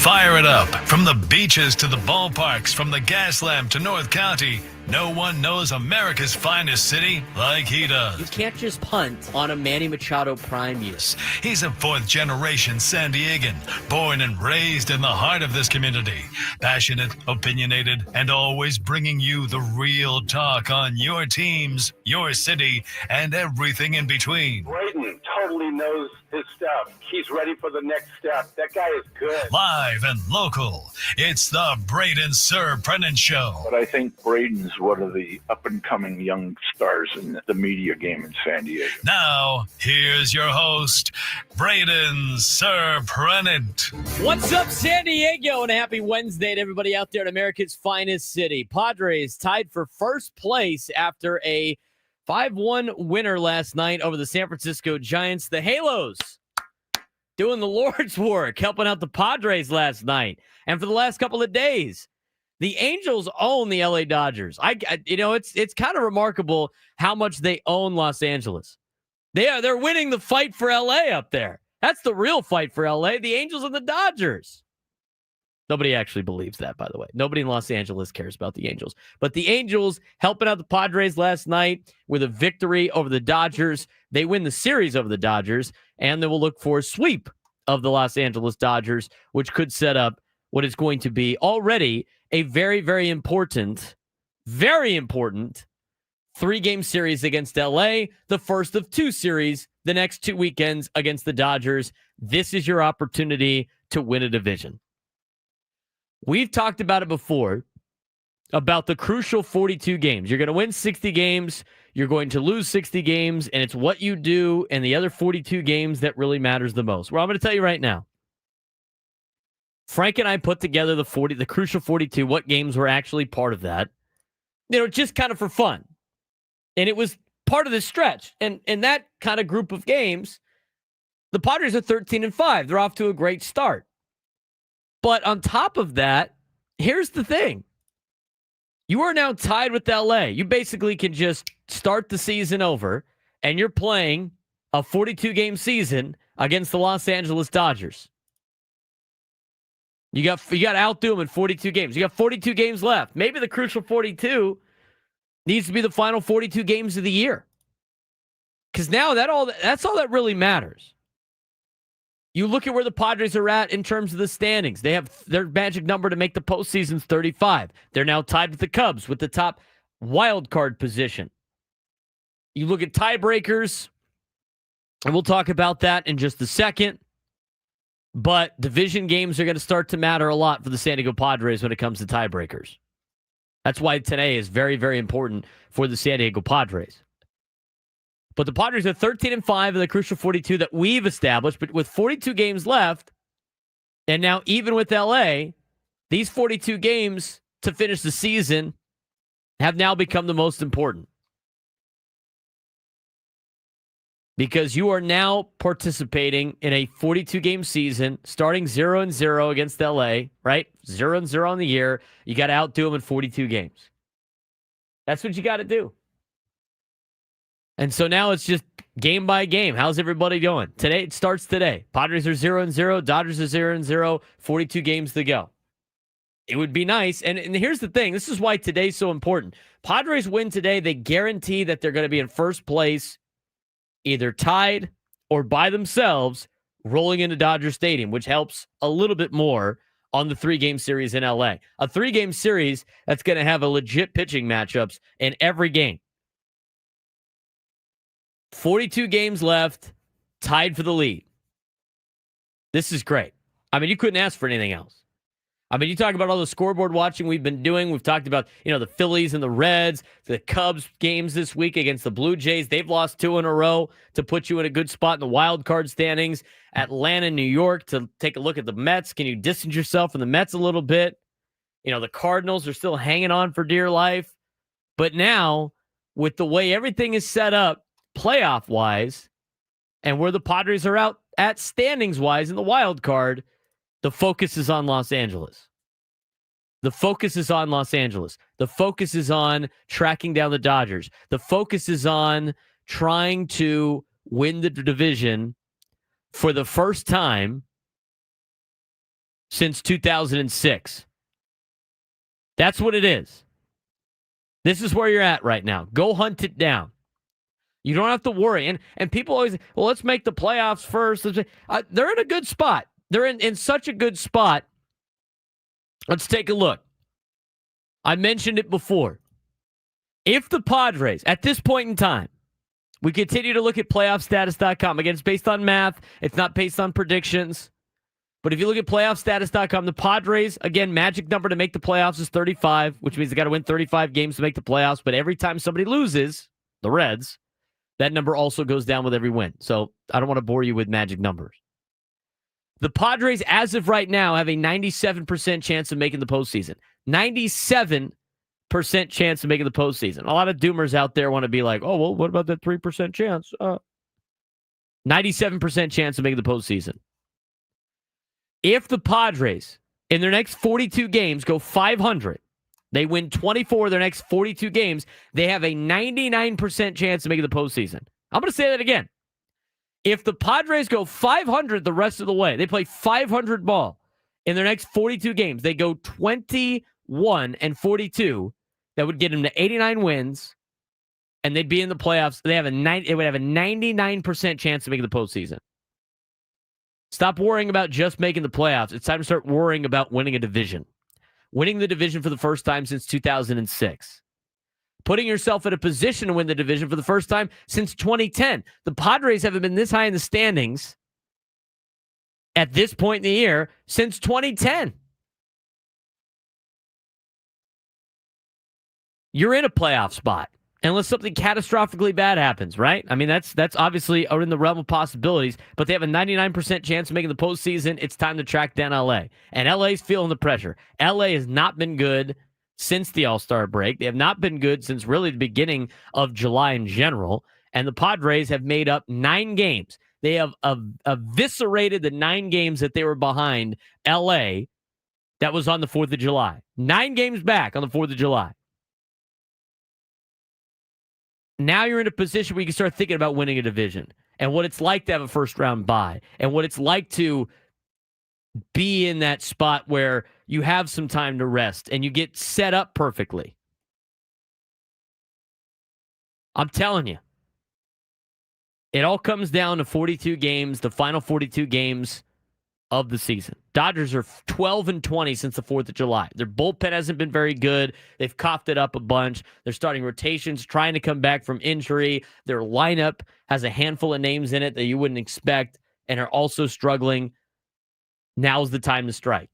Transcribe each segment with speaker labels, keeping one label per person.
Speaker 1: Fire it up. From the beaches to the ballparks, from the Gaslamp to North County, no one knows America's finest city like he does.
Speaker 2: You can't just punt on a Manny Machado prime year.
Speaker 1: He's a fourth-generation San Diegan, born and raised in the heart of this community. Passionate, opinionated, and always bringing you the real talk on your teams, your city, and everything in between.
Speaker 3: Braden totally knows his stuff. He's ready for the next step. That guy is good.
Speaker 1: Live and local, it's the Braden Surprenant Show.
Speaker 4: But I think Braden's one of the up-and-coming young stars in the media game in San Diego.
Speaker 1: Now, here's your host, Braden Surprenant.
Speaker 2: What's up, San Diego? And a happy Wednesday to everybody out there in America's finest city. Padres tied for first place after a 5-1 winner last night over the San Francisco Giants. The Halos doing the Lord's work, helping out the Padres last night. And for the last couple of days, the Angels own the LA Dodgers. It's kind of remarkable how much they own Los Angeles. They're winning the fight for LA up there. That's the real fight for LA, the Angels and the Dodgers. Nobody actually believes that, by the way. Nobody in Los Angeles cares about the Angels. But the Angels helping out the Padres last night with a victory over the Dodgers. They win the series over the Dodgers, and they will look for a sweep of the Los Angeles Dodgers, which could set up what is going to be already a very, very important 3-game series against LA, the first of 2 series the next 2 weekends against the Dodgers. This is your opportunity to win a division. We've talked about it before, about the crucial 42 games. You're going to win 60 games, you're going to lose 60 games, and it's what you do in the other 42 games that really matters the most. Well, I'm going to tell you right now. Frank and I put together the crucial 42, what games were actually part of that. Just kind of for fun. And it was part of the stretch. And in that kind of group of games, the Padres are 13-5. They're off to a great start. But on top of that, here's the thing. You are now tied with LA. You basically can just start the season over, and you're playing a 42-game season against the Los Angeles Dodgers. You got to outdo them in 42 games. You got 42 games left. Maybe the crucial 42 needs to be the final 42 games of the year. Because now that's all that really matters. You look at where the Padres are at in terms of the standings. They have their magic number to make the postseason 35. They're now tied with the Cubs with the top wild card position. You look at tiebreakers, and we'll talk about that in just a second. But division games are going to start to matter a lot for the San Diego Padres when it comes to tiebreakers. That's why today is very, very important for the San Diego Padres. But the Padres are 13-5 in the crucial 42 that we've established. But with 42 games left, and now even with LA, these 42 games to finish the season have now become the most important. Because you are now participating in a 42-game season, starting 0-0 against LA, right? 0-0 on the year. You got to outdo them in 42 games. That's what you got to do. And so now it's just game by game. How's everybody going? Today, it starts today. Padres are 0-0. Dodgers are 0-0. 42 games to go. It would be nice. And here's the thing. This is why today's so important. Padres win today. They guarantee that they're going to be in first place, either tied or by themselves, rolling into Dodger Stadium, which helps a little bit more on the 3-game series in LA. A 3-game series that's going to have a legit pitching matchups in every game. 42 games left, tied for the lead. This is great. I mean, you couldn't ask for anything else. I mean, you talk about all the scoreboard watching we've been doing. We've talked about, the Phillies and the Reds, the Cubs games this week against the Blue Jays. They've lost 2 in a row to put you in a good spot in the wild card standings. Atlanta, New York, to take a look at the Mets. Can you distance yourself from the Mets a little bit? The Cardinals are still hanging on for dear life. But now, with the way everything is set up, playoff-wise, and where the Padres are out at standings-wise in the wild card, the focus is on Los Angeles. The focus is on Los Angeles. The focus is on tracking down the Dodgers. The focus is on trying to win the division for the first time since 2006. That's what it is. This is where you're at right now. Go hunt it down. You don't have to worry. And people always, well, let's make the playoffs first. They're in a good spot. They're in such a good spot. Let's take a look. I mentioned it before. If the Padres, at this point in time, we continue to look at playoffstatus.com. Again, it's based on math. It's not based on predictions. But if you look at playoffstatus.com, the Padres, again, magic number to make the playoffs is 35, which means they got to win 35 games to make the playoffs. But every time somebody loses, the Reds, that number also goes down with every win. So I don't want to bore you with magic numbers. The Padres, as of right now, have a 97% chance of making the postseason. 97% chance of making the postseason. A lot of doomers out there want to be like, oh, well, what about that 3% chance? 97% chance of making the postseason. If the Padres, in their next 42 games, go 500, they win 24 of their next 42 games, they have a 99% chance of making the postseason. I'm going to say that again. If the Padres go 500 the rest of the way, they play 500 ball in their next 42 games, they go 21-42, that would get them to 89 wins, and they'd be in the playoffs. It would have a 99% chance of making the postseason. Stop worrying about just making the playoffs. It's time to start worrying about winning a division. Winning the division for the first time since 2006. Putting yourself in a position to win the division for the first time since 2010. The Padres haven't been this high in the standings at this point in the year since 2010. You're in a playoff spot unless something catastrophically bad happens, right? I mean, that's obviously in the realm of possibilities, but they have a 99% chance of making the postseason. It's time to track down LA. And LA's feeling the pressure. LA has not been good since the All-Star break. They have not been good since really the beginning of July in general. And the Padres have made up 9 games. They have eviscerated the 9 games that they were behind LA that was on the 4th of July. 9 games back on the 4th of July. Now you're in a position where you can start thinking about winning a division and what it's like to have a first-round bye and what it's like to be in that spot where you have some time to rest and you get set up perfectly. I'm telling you, it all comes down to 42 games, the final 42 games of the season. Dodgers are 12-20 since the 4th of July. Their bullpen hasn't been very good. They've coughed it up a bunch. They're starting rotations, trying to come back from injury. Their lineup has a handful of names in it that you wouldn't expect and are also struggling. Now's the time to strike.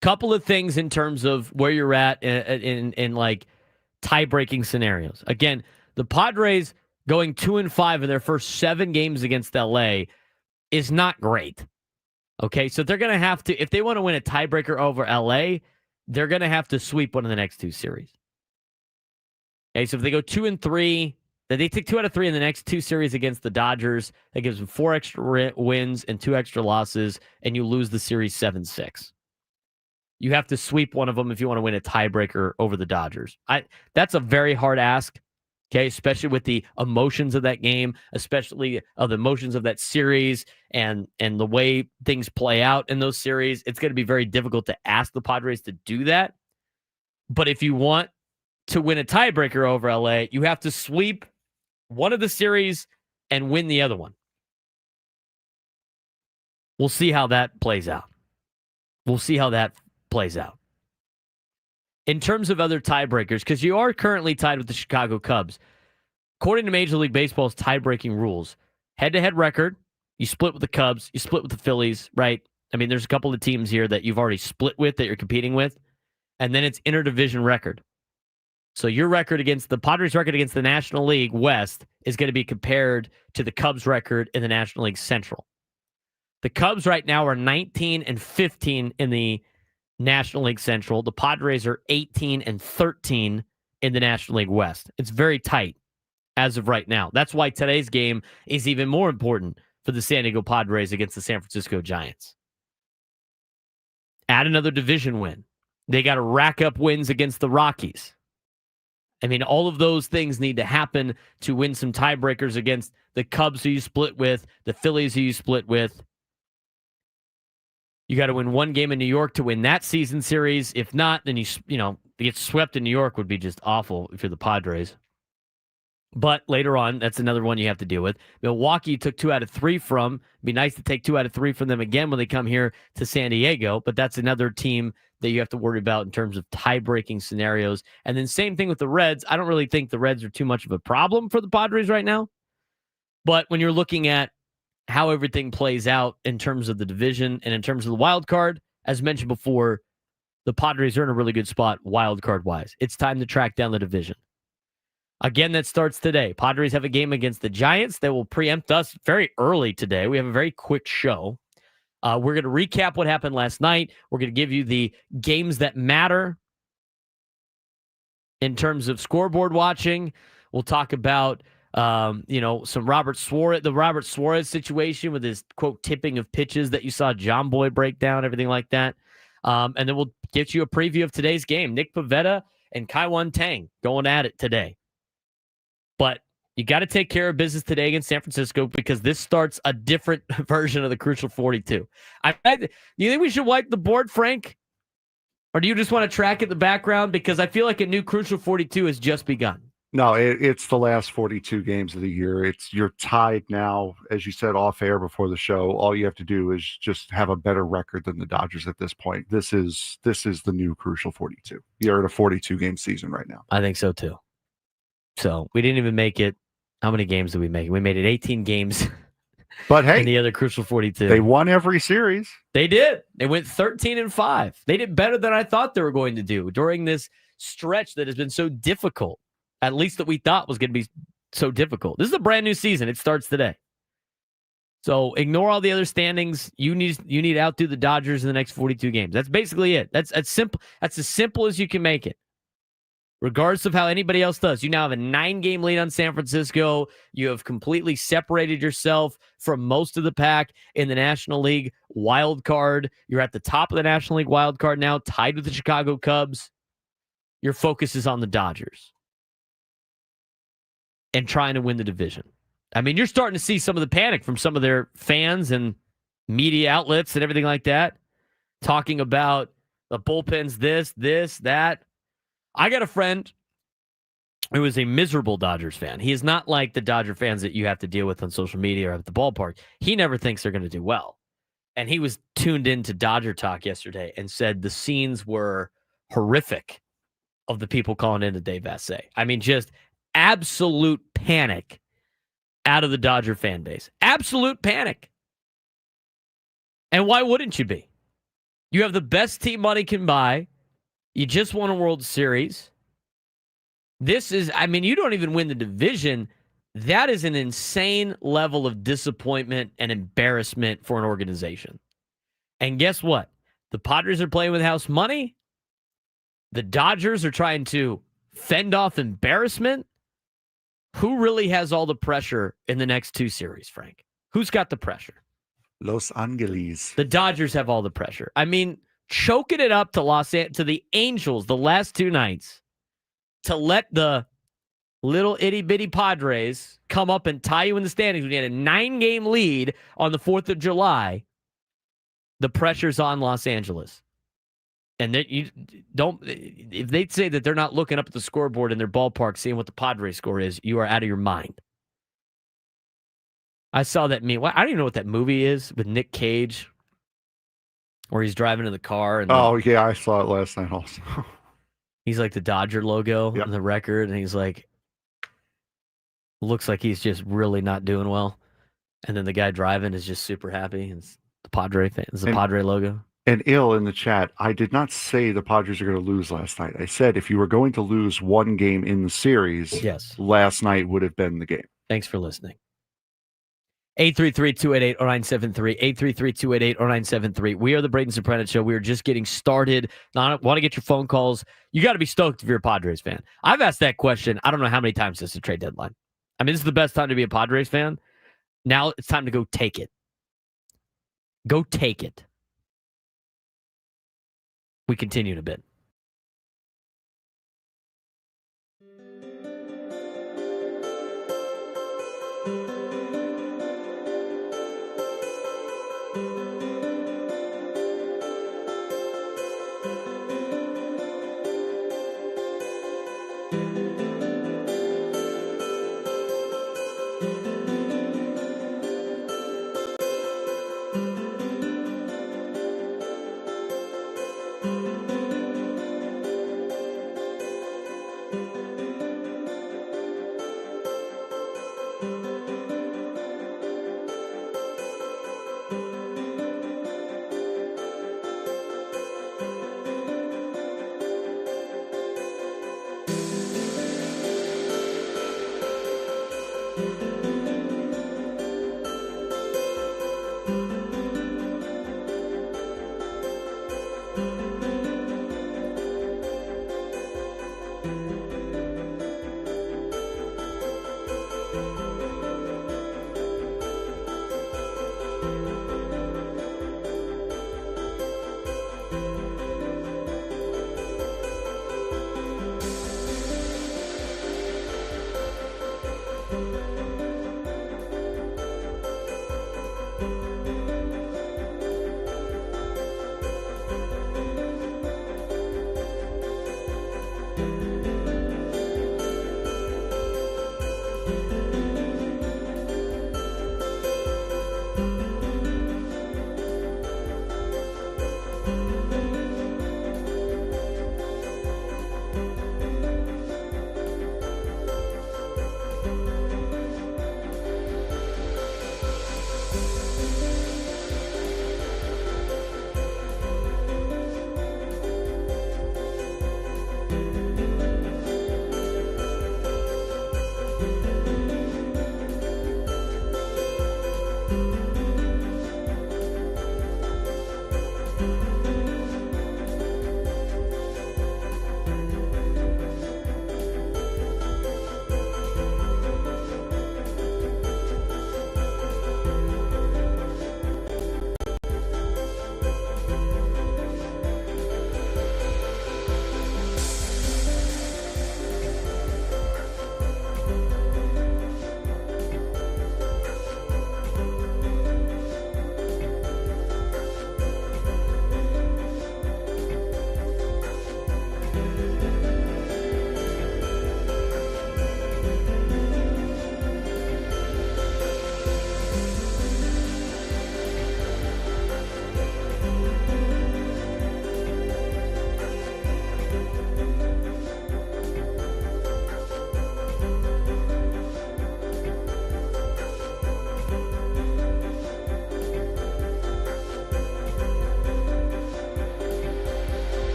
Speaker 2: Couple of things in terms of where you're at in like tie-breaking scenarios. Again, the Padres going 2-5 in their first 7 games against LA is not great. Okay, so they're going to have to, if they want to win a tiebreaker over LA, they're going to have to sweep one of the next 2 series. Okay, so if they go 2-3, then they take 2 out of 3 in the next 2 series against the Dodgers. That gives them 4 extra wins and 2 extra losses, and you lose the series 7-6. You have to sweep one of them if you want to win a tiebreaker over the Dodgers. That's a very hard ask. Okay, especially with the emotions of that game, especially of the emotions of that series and the way things play out in those series, it's going to be very difficult to ask the Padres to do that. But if you want to win a tiebreaker over LA, you have to sweep one of the series and win the other one. We'll see how that plays out. In terms of other tiebreakers, because you are currently tied with the Chicago Cubs, according to Major League Baseball's tie-breaking rules, head-to-head record, you split with the Cubs, you split with the Phillies, right? I mean, there's a couple of teams here that you've already split with that you're competing with, and then it's interdivision record. So your record against the Padres' record against the National League West is going to be compared to the Cubs' record in the National League Central. The Cubs right now are 19-15 in the National League Central. The Padres are 18-13 in the National League West. It's very tight as of right now. That's why today's game is even more important for the San Diego Padres against the San Francisco Giants. Add another division win. They got to rack up wins against the Rockies. I mean, all of those things need to happen to win some tiebreakers against the Cubs who you split with, the Phillies who you split with. You got to win one game in New York to win that season series. If not, then to get swept in New York would be just awful if you're the Padres. But later on, that's another one you have to deal with. Milwaukee took 2 out of 3 from. It'd be nice to take 2 out of 3 from them again when they come here to San Diego. But that's another team that you have to worry about in terms of tie-breaking scenarios. And then same thing with the Reds. I don't really think the Reds are too much of a problem for the Padres right now. But when you're looking at how everything plays out in terms of the division and in terms of the wild card, as mentioned before, the Padres are in a really good spot wild card-wise. It's time to track down the division. Again, that starts today. Padres have a game against the Giants that will preempt us very early today. We have a very quick show. We're going to recap what happened last night. We're going to give you the games that matter in terms of scoreboard watching. We'll talk about, some the Robert Suarez situation with his, quote, tipping of pitches that you saw John Boy break down, everything like that. And then we'll get you a preview of today's game. Nick Pivetta and Kaiwan Tang going at it today. But you got to take care of business today against San Francisco because this starts a different version of the Crucial 42. Do you think we should wipe the board, Frank? Or do you just want to track it in the background? Because I feel like a new Crucial 42 has just begun.
Speaker 5: No, it's the last 42 games of the year. You're tied now, as you said off air before the show. All you have to do is just have a better record than the Dodgers at this point. This is the new Crucial 42. You're in a 42 game season right now.
Speaker 2: I think so too. So we didn't even make it. How many games did we make? We made it 18 games.
Speaker 5: But hey,
Speaker 2: in the other Crucial 42.
Speaker 5: They won every series.
Speaker 2: They did. They went 13-5. They did better than I thought they were going to do during this stretch that has been so difficult, at least that we thought was going to be so difficult. This is a brand new season. It starts today. So ignore all the other standings. You need to outdo the Dodgers in the next 42 games. That's basically it. That's simple. That's as simple as you can make it. Regardless of how anybody else does, you now have a 9-game lead on San Francisco. You have completely separated yourself from most of the pack in the National League wild card. You're at the top of the National League wild card now, tied with the Chicago Cubs. Your focus is on the Dodgers and trying to win the division. I mean, you're starting to see some of the panic from some of their fans and media outlets and everything like that, talking about the bullpen's this, that. I got a friend who is a miserable Dodgers fan. He is not like the Dodger fans that you have to deal with on social media or at the ballpark. He never thinks they're going to do well. And he was tuned into Dodger Talk yesterday and said the scenes were horrific of the people calling into Dave Vassegh. I mean, just absolute panic out of the Dodger fan base. Absolute panic. And why wouldn't you be? You have the best team money can buy. You just won a World Series. You don't even win the division. That is an insane level of disappointment and embarrassment for an organization. And guess what? The Padres are playing with house money. The Dodgers are trying to fend off embarrassment. Who really has all the pressure in the next 2 series, Frank? Who's got the pressure?
Speaker 5: Los Angeles.
Speaker 2: The Dodgers have all the pressure. I mean, choking it up to the Angels the last 2 nights to let the little itty-bitty Padres come up and tie you in the standings when you had a 9-game lead on the 4th of July. The pressure's on Los Angeles. And that if they say that they're not looking up at the scoreboard in their ballpark seeing what the Padres score is, you are out of your mind. I saw that meme. I don't even know what that movie is with Nick Cage, where he's driving in the car. And
Speaker 5: yeah, I saw it last night also.
Speaker 2: He's like the Dodger logo on the record, and he's like, looks like he's just really not doing well. And then the guy driving is just super happy. It's the Padre fan. It's the Padre logo.
Speaker 5: And ill in the chat, I did not say the Padres are going to lose last night. I said if you were going to lose one game in the series,
Speaker 2: yes,
Speaker 5: last night would have been the game.
Speaker 2: Thanks for listening. 833-288-0973. 833-288-0973. We are the Braden Surprenant Show. We are just getting started. Now, I want to get your phone calls. You got to be stoked if you're a Padres fan. I've asked that question I don't know how many times since the trade deadline. I mean, this is the best time to be a Padres fan. Now it's time to go take it. Go take it. We continue in a bit.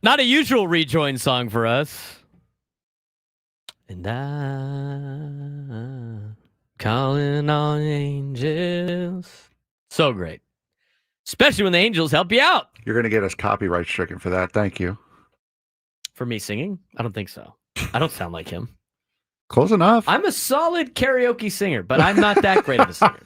Speaker 2: Not a usual rejoin song for us. And I calling on angels. So great. Especially when the angels help you out.
Speaker 5: You're going to get us copyright stricken for that. Thank you.
Speaker 2: For me singing? I don't think so. I don't sound like him.
Speaker 5: Close enough.
Speaker 2: I'm a solid karaoke singer, but I'm not that great of a singer.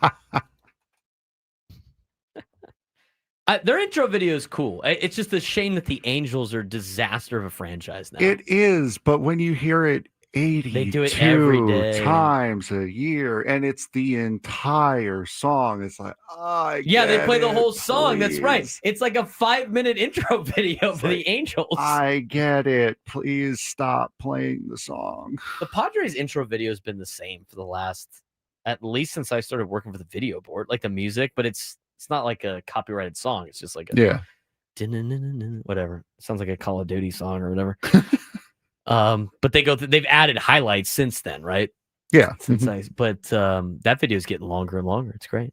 Speaker 2: Their intro video is cool. It's just a shame that the Angels are a disaster of a franchise now.
Speaker 5: It is, but when you hear it 82
Speaker 2: They do it every day.
Speaker 5: times a year, and it's the entire song, it's like,
Speaker 2: they play the whole
Speaker 5: please.
Speaker 2: song. That's right. It's like a 5-minute intro video for the Angels.
Speaker 5: I get it. Please stop playing the song.
Speaker 2: The Padres intro video has been the same for the last, at least since I started working for the video board, like the music, but it's not like a copyrighted song. It's just like a whatever. It sounds like a Call of Duty song or whatever. But they've added highlights since then, right?
Speaker 5: Yeah.
Speaker 2: But that video is getting longer and longer. It's great.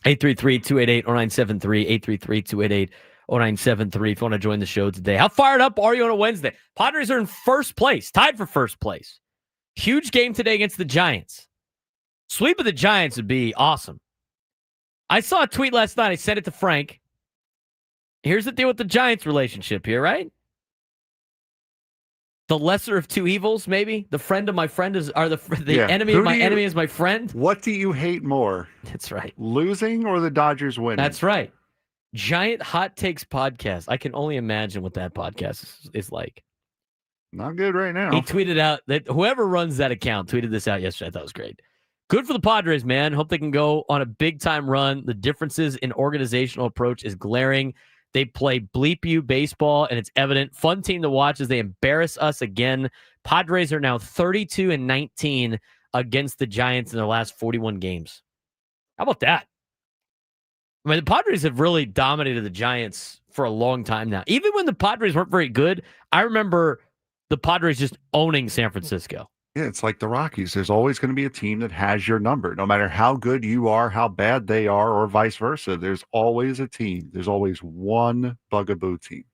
Speaker 2: 833-288-0973, 833-288-0973. If you want to join the show today. How fired up are you on a Wednesday? Padres are in first place, tied for first place. Huge game today against the Giants. Sweep of the Giants would be awesome. I saw a tweet last night. I sent it to Frank. Here's the deal with the Giants relationship here, right? The lesser of two evils, maybe. The friend of my friend the
Speaker 5: Yeah.
Speaker 2: enemy of my enemy is my friend.
Speaker 5: What do you hate more?
Speaker 2: That's right.
Speaker 5: Losing or the Dodgers winning?
Speaker 2: That's right. Giant Hot Takes podcast. I can only imagine what that podcast is like.
Speaker 5: Not good right now.
Speaker 2: He tweeted out that whoever runs that account tweeted this out yesterday. I thought it was great. Good for the Padres, man. Hope they can go on a big-time run. The differences in organizational approach is glaring. They play bleep you baseball, and it's evident. Fun team to watch as they embarrass us again. Padres are now 32-19 against the Giants in their last 41 games. How about that? I mean, the Padres have really dominated the Giants for a long time now. Even when the Padres weren't very good, I remember the Padres just owning San Francisco.
Speaker 5: Yeah, it's like the Rockies. There's always going to be a team that has your number. No matter how good you are, how bad they are, or vice versa, there's always a team. There's always one bugaboo team.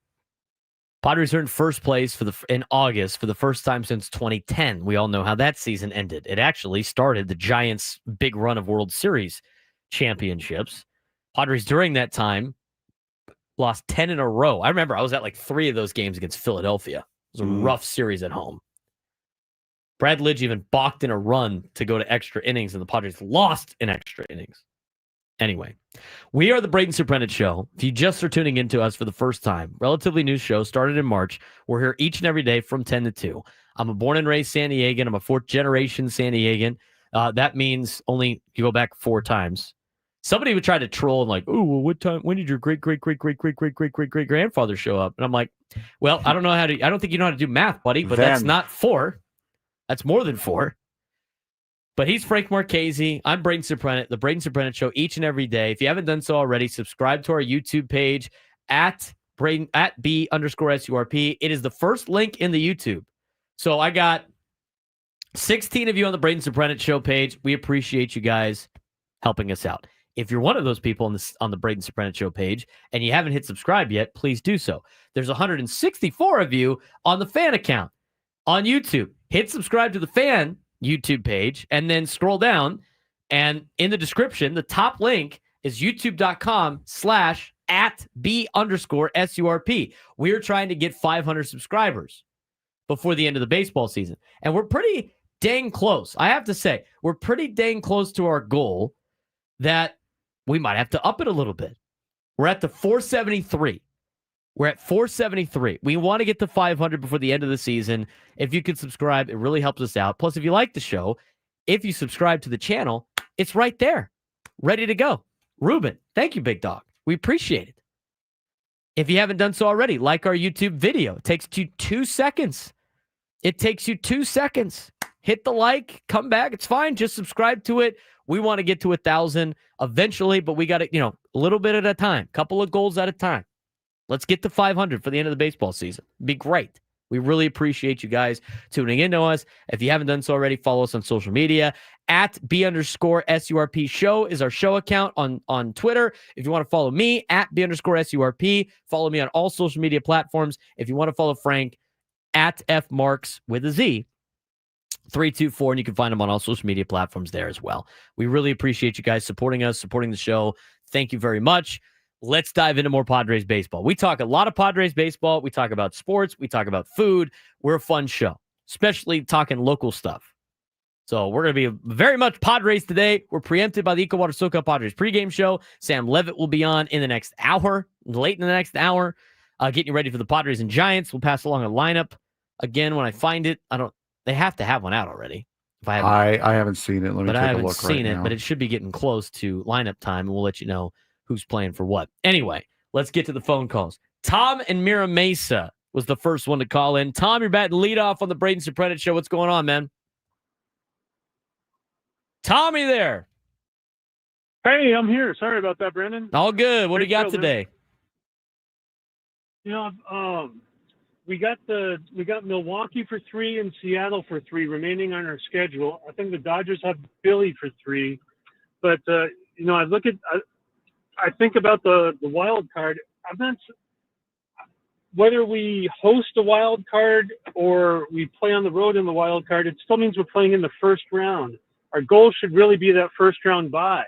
Speaker 2: Padres are in first place in August for the first time since 2010. We all know how that season ended. It actually started the Giants' big run of World Series championships. Padres during that time lost 10 in a row. I remember I was at like 3 of those games against Philadelphia. It was a rough series at home. Brad Lidge even balked in a run to go to extra innings, and the Padres lost in extra innings. Anyway, we are the Braden Surprenant Show. If you just are tuning into us for the first time, relatively new show, started in March. We're here each and every day from 10 to 2. I'm a born and raised San Diegan. I'm a fourth-generation San Diegan. That means only you go back 4 times. Somebody would try to troll and like, oh, well, when did your great-great-great-great-great-great-great-great-grandfather show up? And I'm like, well, I don't think you know how to do math, buddy, but that's not 4. That's more than 4. But he's Frank Marchese. I'm Braden Surprenant, the Braden Surprenant Show, each and every day. If you haven't done so already, subscribe to our YouTube page at B_SURP. It is the first link in the YouTube. So I got 16 of you on the Braden Surprenant Show page. We appreciate you guys helping us out. If you're one of those people on the Braden Surprenant Show page and you haven't hit subscribe yet, please do so. There's 164 of you on the fan account on YouTube. Hit subscribe to the fan YouTube page and then scroll down. And in the description, the top link is youtube.com/@B_SURP. We're trying to get 500 subscribers before the end of the baseball season. And we're pretty dang close. I have to say, we're pretty dang close to our goal that we might have to up it a little bit. We're at the 473. We're at 473. We want to get to 500 before the end of the season. If you could subscribe, it really helps us out. Plus, if you like the show, if you subscribe to the channel, it's right there, ready to go. Ruben, thank you, big dog. We appreciate it. If you haven't done so already, like our YouTube video. It takes you 2 seconds. It takes you 2 seconds. Hit the like, come back. It's fine. Just subscribe to it. We want to get to 1,000 eventually, but we got to, a little bit at a time, couple of goals at a time. Let's get to 500 for the end of the baseball season. It'd be great. We really appreciate you guys tuning into us. If you haven't done so already, follow us on social media. At B_SURP show is our show account on Twitter. If you want to follow me, at B_SURP, follow me on all social media platforms. If you want to follow Frank, at FMarks with a Z, 324, and you can find him on all social media platforms there as well. We really appreciate you guys supporting us, supporting the show. Thank you very much. Let's dive into more Padres baseball. We talk a lot of Padres baseball. We talk about sports. We talk about food. We're a fun show, especially talking local stuff. So we're going to be very much Padres today. We're preempted by the Eco Water SoCal Padres pregame show. Sam Levitt will be on in the next hour, late in the next hour, getting you ready for the Padres and Giants. We'll pass along a lineup again when I find it. They have to have one out already.
Speaker 5: I haven't seen it. Let me take a look right now.
Speaker 2: But I haven't seen it, but it should be getting close to lineup time, and we'll let you know who's playing for what. Anyway, let's get to the phone calls. Tom in Mira Mesa was the first one to call in. Tom, you're batting leadoff on the Braden Surprenant Show. What's going on, man? Tommy there.
Speaker 6: Hey, I'm here. Sorry about that, Brandon.
Speaker 2: All good. What do you got today?
Speaker 6: We got Milwaukee for 3 and Seattle for 3 remaining on our schedule. I think the Dodgers have Philly for 3, but I think about the wild card. Whether we host a wild card or we play on the road in the wild card, it still means we're playing in the first round. Our goal should really be that first round bye.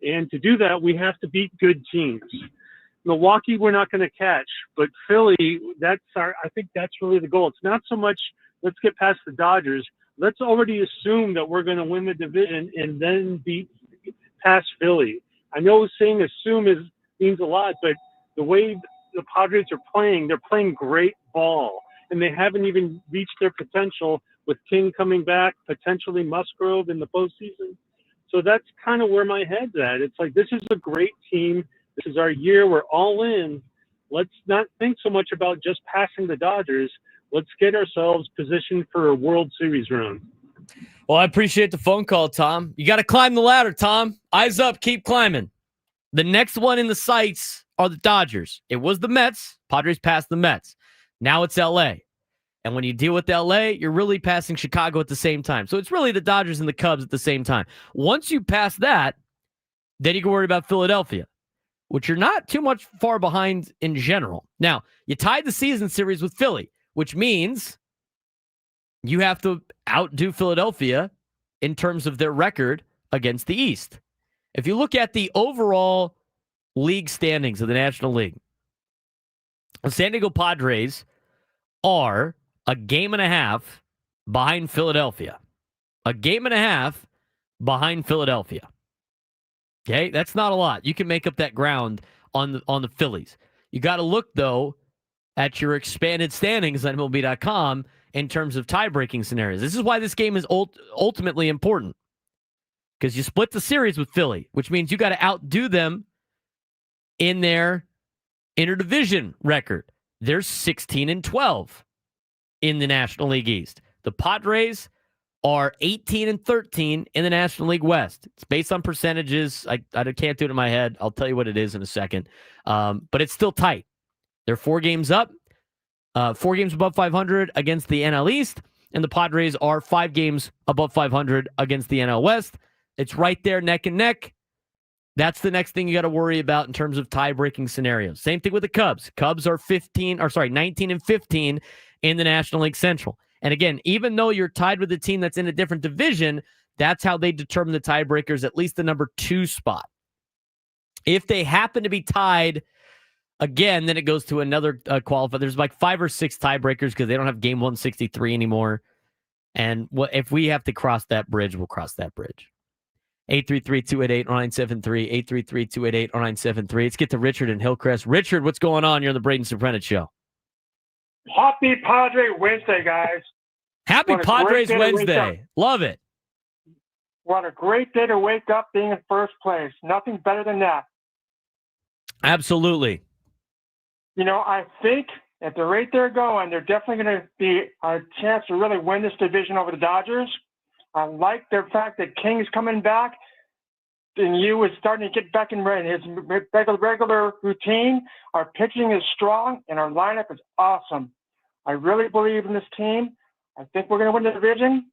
Speaker 6: And to do that, we have to beat good teams. Milwaukee, we're not going to catch, but Philly, I think that's really the goal. It's not so much let's get past the Dodgers. Let's already assume that we're going to win the division and then beat past Philly. I know saying assume means a lot, but the way the Padres are playing, they're playing great ball, and they haven't even reached their potential with King coming back, potentially Musgrove in the postseason. So that's kind of where my head's at. It's like, this is a great team. This is our year. We're all in. Let's not think so much about just passing the Dodgers. Let's get ourselves positioned for a World Series run.
Speaker 2: Well, I appreciate the phone call, Tom. You got to climb the ladder, Tom. Eyes up, keep climbing. The next one in the sights are the Dodgers. It was the Mets. Padres passed the Mets. Now it's L.A. And when you deal with L.A., you're really passing Chicago at the same time. So it's really the Dodgers and the Cubs at the same time. Once you pass that, then you can worry about Philadelphia, which you're not too much far behind in general. Now, you tied the season series with Philly, which means you have to outdo Philadelphia in terms of their record against the East. If you look at the overall league standings of the National League, the San Diego Padres are a game and a half behind Philadelphia. A game and a half behind Philadelphia. Okay, that's not a lot. You can make up that ground on the Phillies. You got to look, though, at your expanded standings on MLB.com in terms of tie-breaking scenarios. This is why this game is ultimately important, because you split the series with Philly, which means you got to outdo them in their interdivision record. They're 16-12 in the National League East. The Padres are 18-13 in the National League West. It's based on percentages. I can't do it in my head. I'll tell you what it is in a second. But it's still tight. They're 4 games up, 4 games above 500 against the NL East, and the Padres are 5 games above 500 against the NL West. It's right there, neck and neck. That's the next thing you got to worry about in terms of tie-breaking scenarios. Same thing with the Cubs. Cubs are 19-15 in the National League Central. And again, even though you're tied with a team that's in a different division, that's how they determine the tiebreakers, at least the number 2 spot. If they happen to be tied again, then it goes to another qualifier. There's like 5 or 6 tiebreakers because they don't have game 163 anymore. And if we have to cross that bridge, we'll cross that bridge. 833-288-0973, 833-288-0973. Let's get to Richard in Hillcrest. Richard, what's going on? You're on the Braden Surprenant Show.
Speaker 7: Happy Padre Wednesday, guys.
Speaker 2: Happy Padres Wednesday. Love it.
Speaker 7: What a great day to wake up being in first place. Nothing better than that.
Speaker 2: Absolutely.
Speaker 7: You know, I think at the rate they're going, they're definitely going to be a chance to really win this division over the Dodgers. I like the fact that King's coming back and Yu is starting to get back in his regular routine. Our pitching is strong and our lineup is awesome. I really believe in this team. I think we're going to win the division.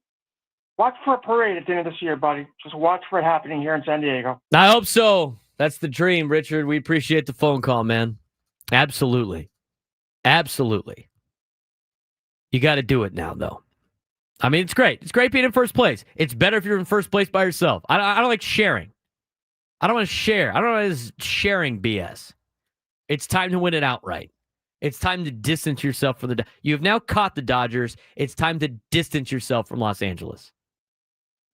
Speaker 7: Watch for a parade at the end of this year, buddy. Just watch for it happening here in San Diego.
Speaker 2: I hope so. That's the dream, Richard. We appreciate the phone call, man. Absolutely. Absolutely. You got to do it now, though. I mean, it's great. It's great being in first place. It's better if you're in first place by yourself. I don't like sharing. I don't want to share. I don't know this sharing BS. It's time to win it outright. It's time to distance yourself from the... You have now caught the Dodgers. It's time to distance yourself from Los Angeles.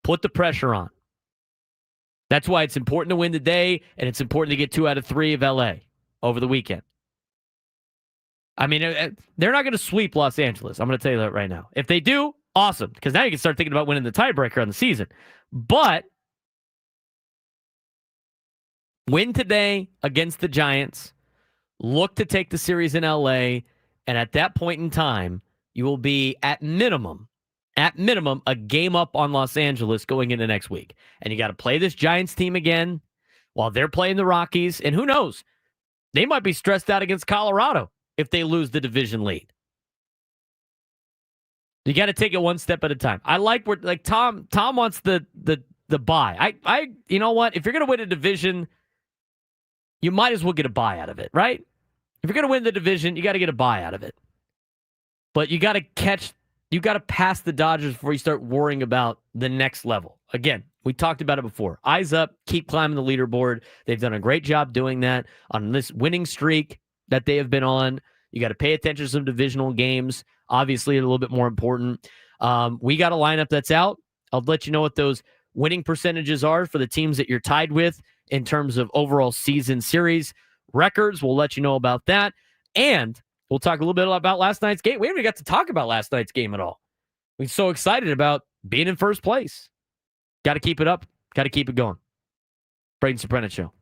Speaker 2: Put the pressure on. That's why it's important to win the day, and it's important to get 2 out of 3 of LA over the weekend. I mean, they're not going to sweep Los Angeles. I'm going to tell you that right now. If they do, awesome, because now you can start thinking about winning the tiebreaker on the season. But win today against the Giants. Look to take the series in LA, and at that point in time, you will be at minimum, a game up on Los Angeles going into next week. And you got to play this Giants team again while they're playing the Rockies. And who knows? They might be stressed out against Colorado if they lose the division lead. You got to take it one step at a time. I like where Tom wants the bye. I you know what? If you're going to win a division, you might as well get a bye out of it, right? If you're going to win the division, you got to get a bye out of it. But you got to pass the Dodgers before you start worrying about the next level. Again, We talked about it before. Eyes up, keep climbing the leaderboard. They've done a great job doing that on this winning streak that they have been on. You got to pay attention to some divisional games. Obviously, a little bit more important. We got a lineup that's out. I'll let you know what those winning percentages are for the teams that you're tied with in terms of overall season series records. We'll let you know about that. And we'll talk a little bit about last night's game. We haven't got to talk about last night's game at all. We're so excited about being in first place. Got to keep it up. Got to keep it going. Braden Surprenant Show.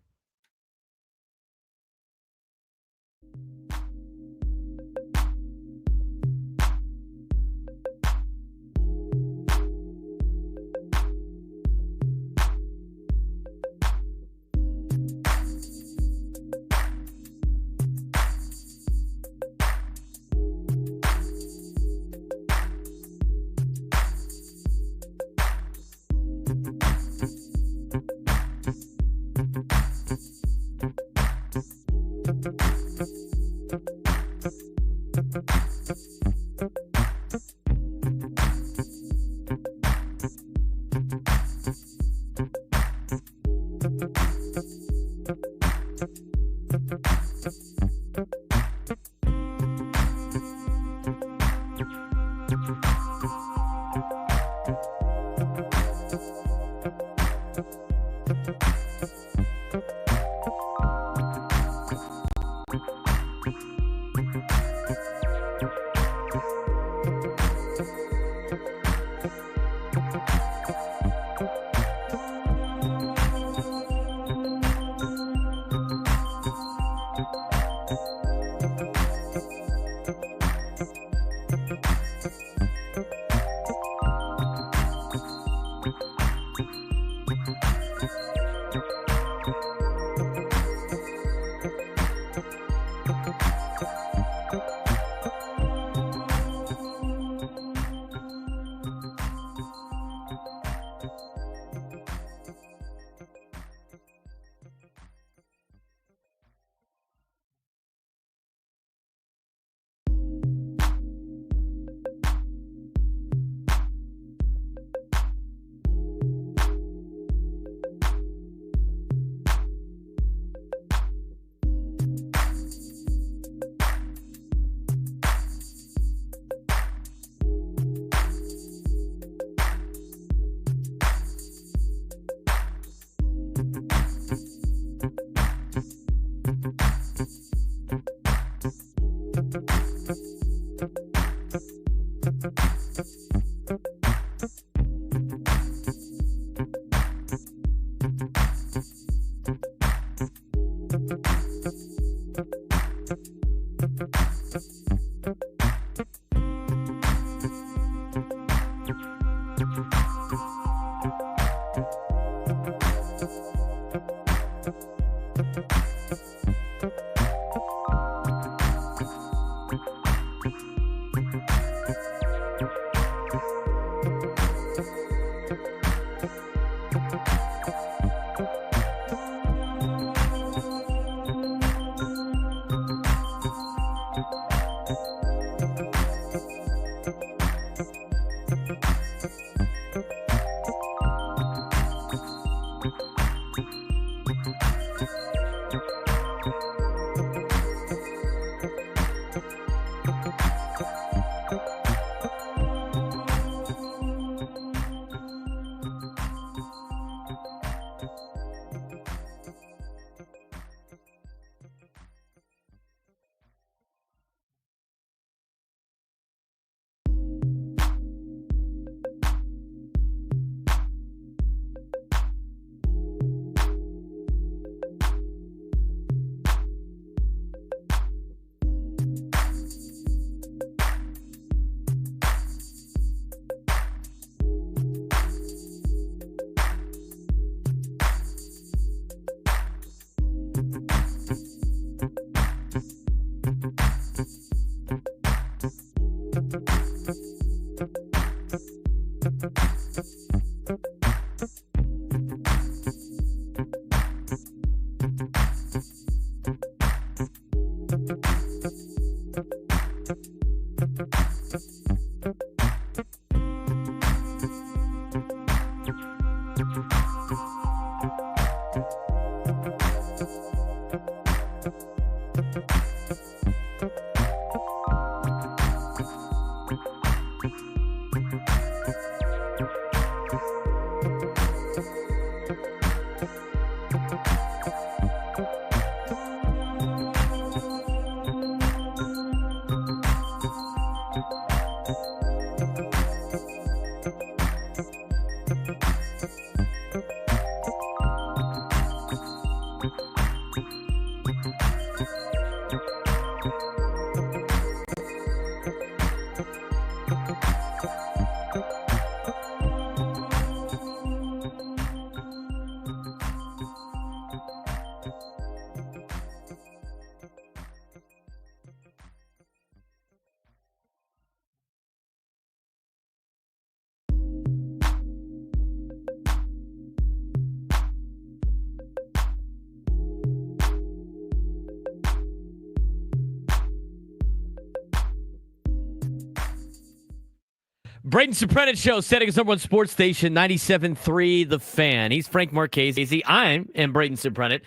Speaker 2: Braden Surprenant Show, setting us number one sports station, 97.3 The Fan. He's Frank Marchese. I am Braden Surprenant.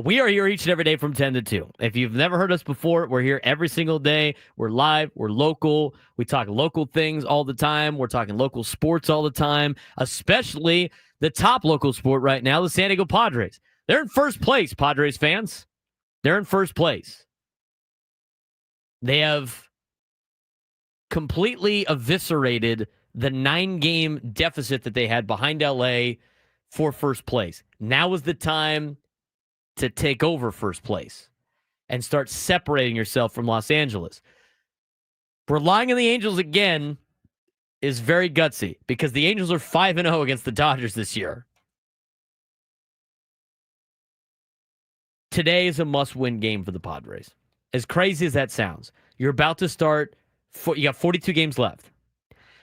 Speaker 2: We are here each and every day from 10 to 2. If you've never heard us before, we're here every single day. We're live. We're local. We talk local things all the time. We're talking local sports all the time, especially the top local sport right now, the San Diego Padres. They're in first place, Padres fans. They're in first place. They have completely eviscerated the 9-game deficit that they had behind LA for first place. Now is the time to take over first place and start separating yourself from Los Angeles. Relying on the Angels again is very gutsy because the Angels are 5-0 against the Dodgers this year. Today is a must-win game for the Padres. As crazy as that sounds, you're about to start. You got 42 games left.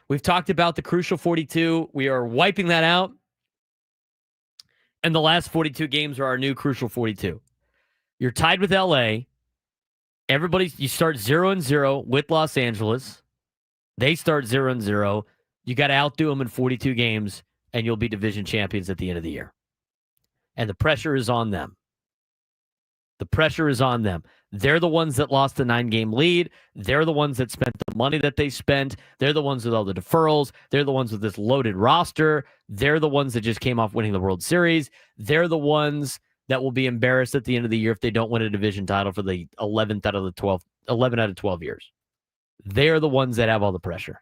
Speaker 2: We've talked about the crucial 42. We are wiping that out. And the last 42 games are our new crucial 42. You're tied with LA. You start 0-0 with Los Angeles. They start 0-0. You got to outdo them in 42 games, and you'll be division champions at the end of the year. And the pressure is on them. The pressure is on them. They're the ones that lost the 9-game lead. They're the ones that spent the money that they spent. They're the ones with all the deferrals. They're the ones with this loaded roster. They're the ones that just came off winning the World Series. They're the ones that will be embarrassed at the end of the year if they don't win a division title for the 11 out of 12 years. They're the ones that have all the pressure.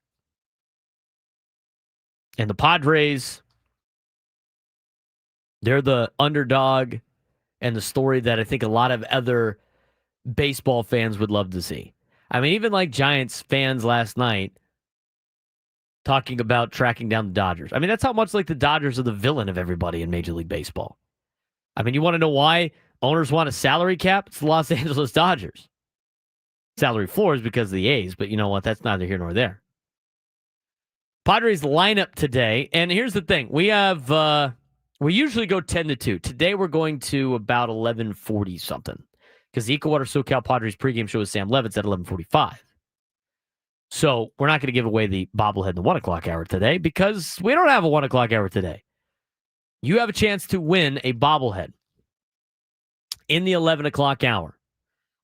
Speaker 2: And the Padres, they're the underdog and the story that I think a lot of other baseball fans would love to see. I mean, even like Giants fans last night talking about tracking down the Dodgers. I mean, that's how much like the Dodgers are the villain of everybody in Major League Baseball. I mean, you want to know why owners want a salary cap? It's the Los Angeles Dodgers. Salary floor is because of the A's, but you know what? That's neither here nor there. Padres lineup today, and here's the thing. We usually go 10 to 2. Today we're going to about 11:40 something because the Ecowater SoCal Padres pregame show with Sam Levitt's at 11:45. So we're not going to give away the bobblehead in the 1 o'clock hour today because we don't have a 1 o'clock hour today. You have a chance to win a bobblehead in the 11 o'clock hour.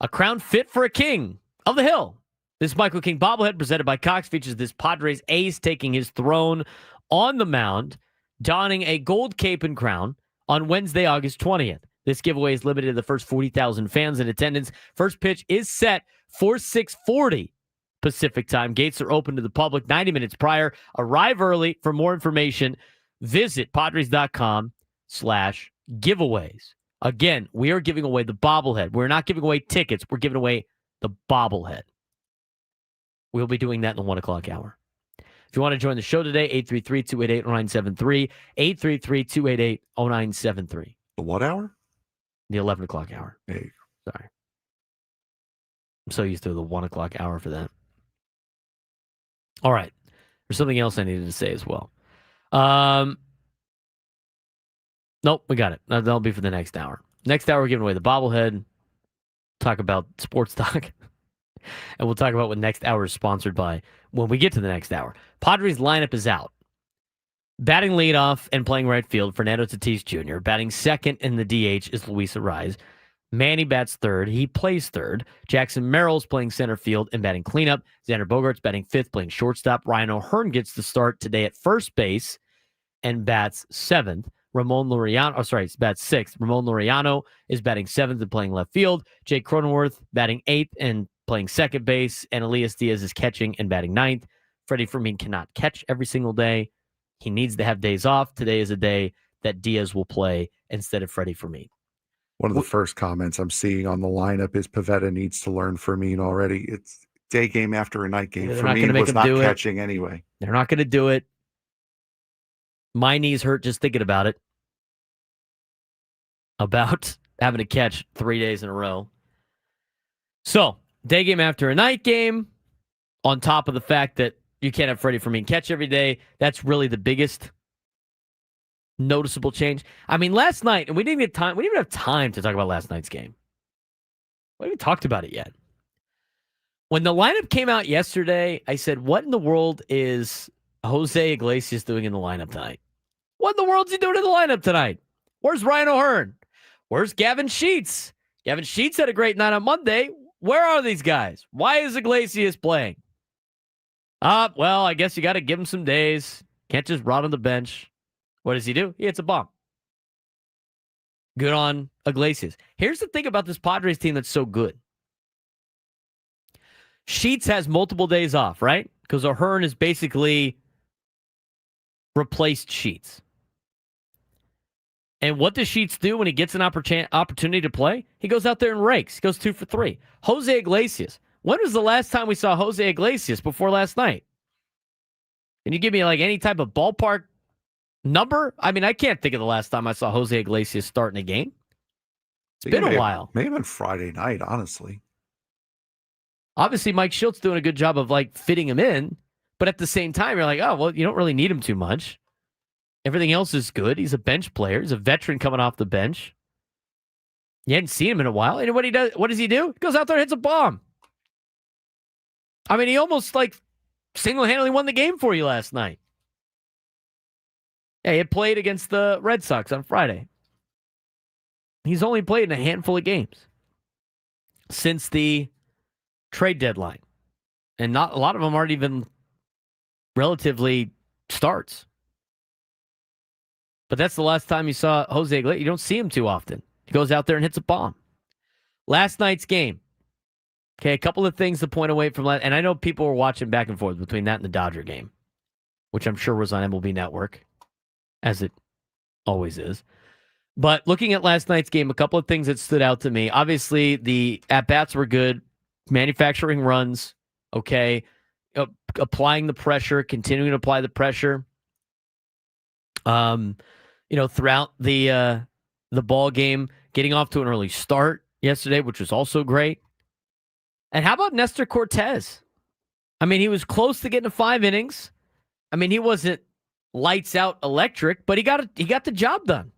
Speaker 2: A crown fit for a king of the hill. This Michael King bobblehead presented by Cox features this Padres ace taking his throne on the mound, donning a gold cape and crown on Wednesday, August 20th. This giveaway is limited to the first 40,000 fans in attendance. First pitch is set for 6:40 Pacific time. Gates are open to the public 90 minutes prior. Arrive early. For more information, visit Padres.com/giveaways. Again, we are giving away the bobblehead. We're not giving away tickets. We're giving away the bobblehead. We'll be doing that in the 1 o'clock hour. If you want to join the show today, 833-288-0973, 833-288-0973.
Speaker 5: The what hour?
Speaker 2: The 11 o'clock hour.
Speaker 5: Hey.
Speaker 2: Sorry. I'm so used to the 1 o'clock hour for that. All right. There's something else I needed to say as well. Nope, we got it. That'll be for the next hour. Next hour, we're giving away the bobblehead. Talk about sports talk. And we'll talk about what next hour is sponsored by when we get to the next hour. Padres lineup is out. Batting leadoff and playing right field, Fernando Tatis Jr. Batting second in the DH is Luis Arraez. Manny bats third. He plays third. Jackson Merrill's playing center field and batting cleanup. Xander Bogaerts batting fifth, playing shortstop. Ryan O'Hearn gets the start today at first base and bats seventh. Bats sixth. Ramon Laureano is batting seventh and playing left field. Jake Cronenworth batting eighth and playing second base. And Elias Diaz is catching and batting ninth. Freddie Fermin cannot catch every single day. He needs to have days off. Today is a day that Diaz will play instead of Freddie Fermin.
Speaker 5: One of the first comments I'm seeing on the lineup is Pivetta needs to learn Fermin already. It's day game after a night game.
Speaker 2: They're not gonna
Speaker 5: Fermin
Speaker 2: make
Speaker 5: was
Speaker 2: him
Speaker 5: not
Speaker 2: do it.
Speaker 5: catching anyway.
Speaker 2: They're not going to do it. My knees hurt just thinking about it. About having to catch 3 days in a row. So, day game after a night game, on top of the fact that you can't have Freddie Fermin catch every day. That's really the biggest noticeable change. I mean, last night, and we didn't even have time to talk about last night's game. We haven't talked about it yet. When the lineup came out yesterday, I said, what in the world is Jose Iglesias doing in the lineup tonight? What in the world is he doing in the lineup tonight? Where's Ryan O'Hearn? Where's Gavin Sheets? Gavin Sheets had a great night on Monday. Where are these guys? Why is Iglesias playing? Well, I guess you got to give him some days. Can't just rot on the bench. What does he do? He hits a bomb. Good on Iglesias. Here's the thing about this Padres team that's so good. Sheets has multiple days off, right? Because O'Hearn is basically replaced Sheets. And what does Sheets do when he gets an opportunity to play? He goes out there and rakes. He goes 2 for 3. Jose Iglesias. When was the last time we saw Jose Iglesias before last night? Can you give me like any type of ballpark number? I mean, I can't think of the last time I saw Jose Iglesias start in a game. It's been a while.
Speaker 5: Maybe on Friday night, honestly.
Speaker 2: Obviously, Mike Schiltz doing a good job of like fitting him in, but at the same time, you're like, oh, well, you don't really need him too much. Everything else is good. He's a bench player. He's a veteran coming off the bench. You hadn't seen him in a while. And what does he do? He goes out there and hits a bomb. I mean, he almost like single-handedly won the game for you last night. Yeah, he played against the Red Sox on Friday. He's only played in a handful of games since the trade deadline. And not a lot of them aren't even relatively starts. But that's the last time you saw Jose Iglesias. You don't see him too often. He goes out there and hits a bomb. Last night's game. Okay, a couple of things to point away from that. And I know people were watching back and forth between that and the Dodger game, which I'm sure was on MLB Network, as it always is. But looking at last night's game, a couple of things that stood out to me. Obviously, the at-bats were good. Manufacturing runs, okay. Applying the pressure, continuing to apply the pressure. Throughout the ball game, getting off to an early start yesterday, which was also great. And how about Nestor Cortez? I mean, he was close to getting to 5 innings. I mean, he wasn't lights out electric, but he got the job done.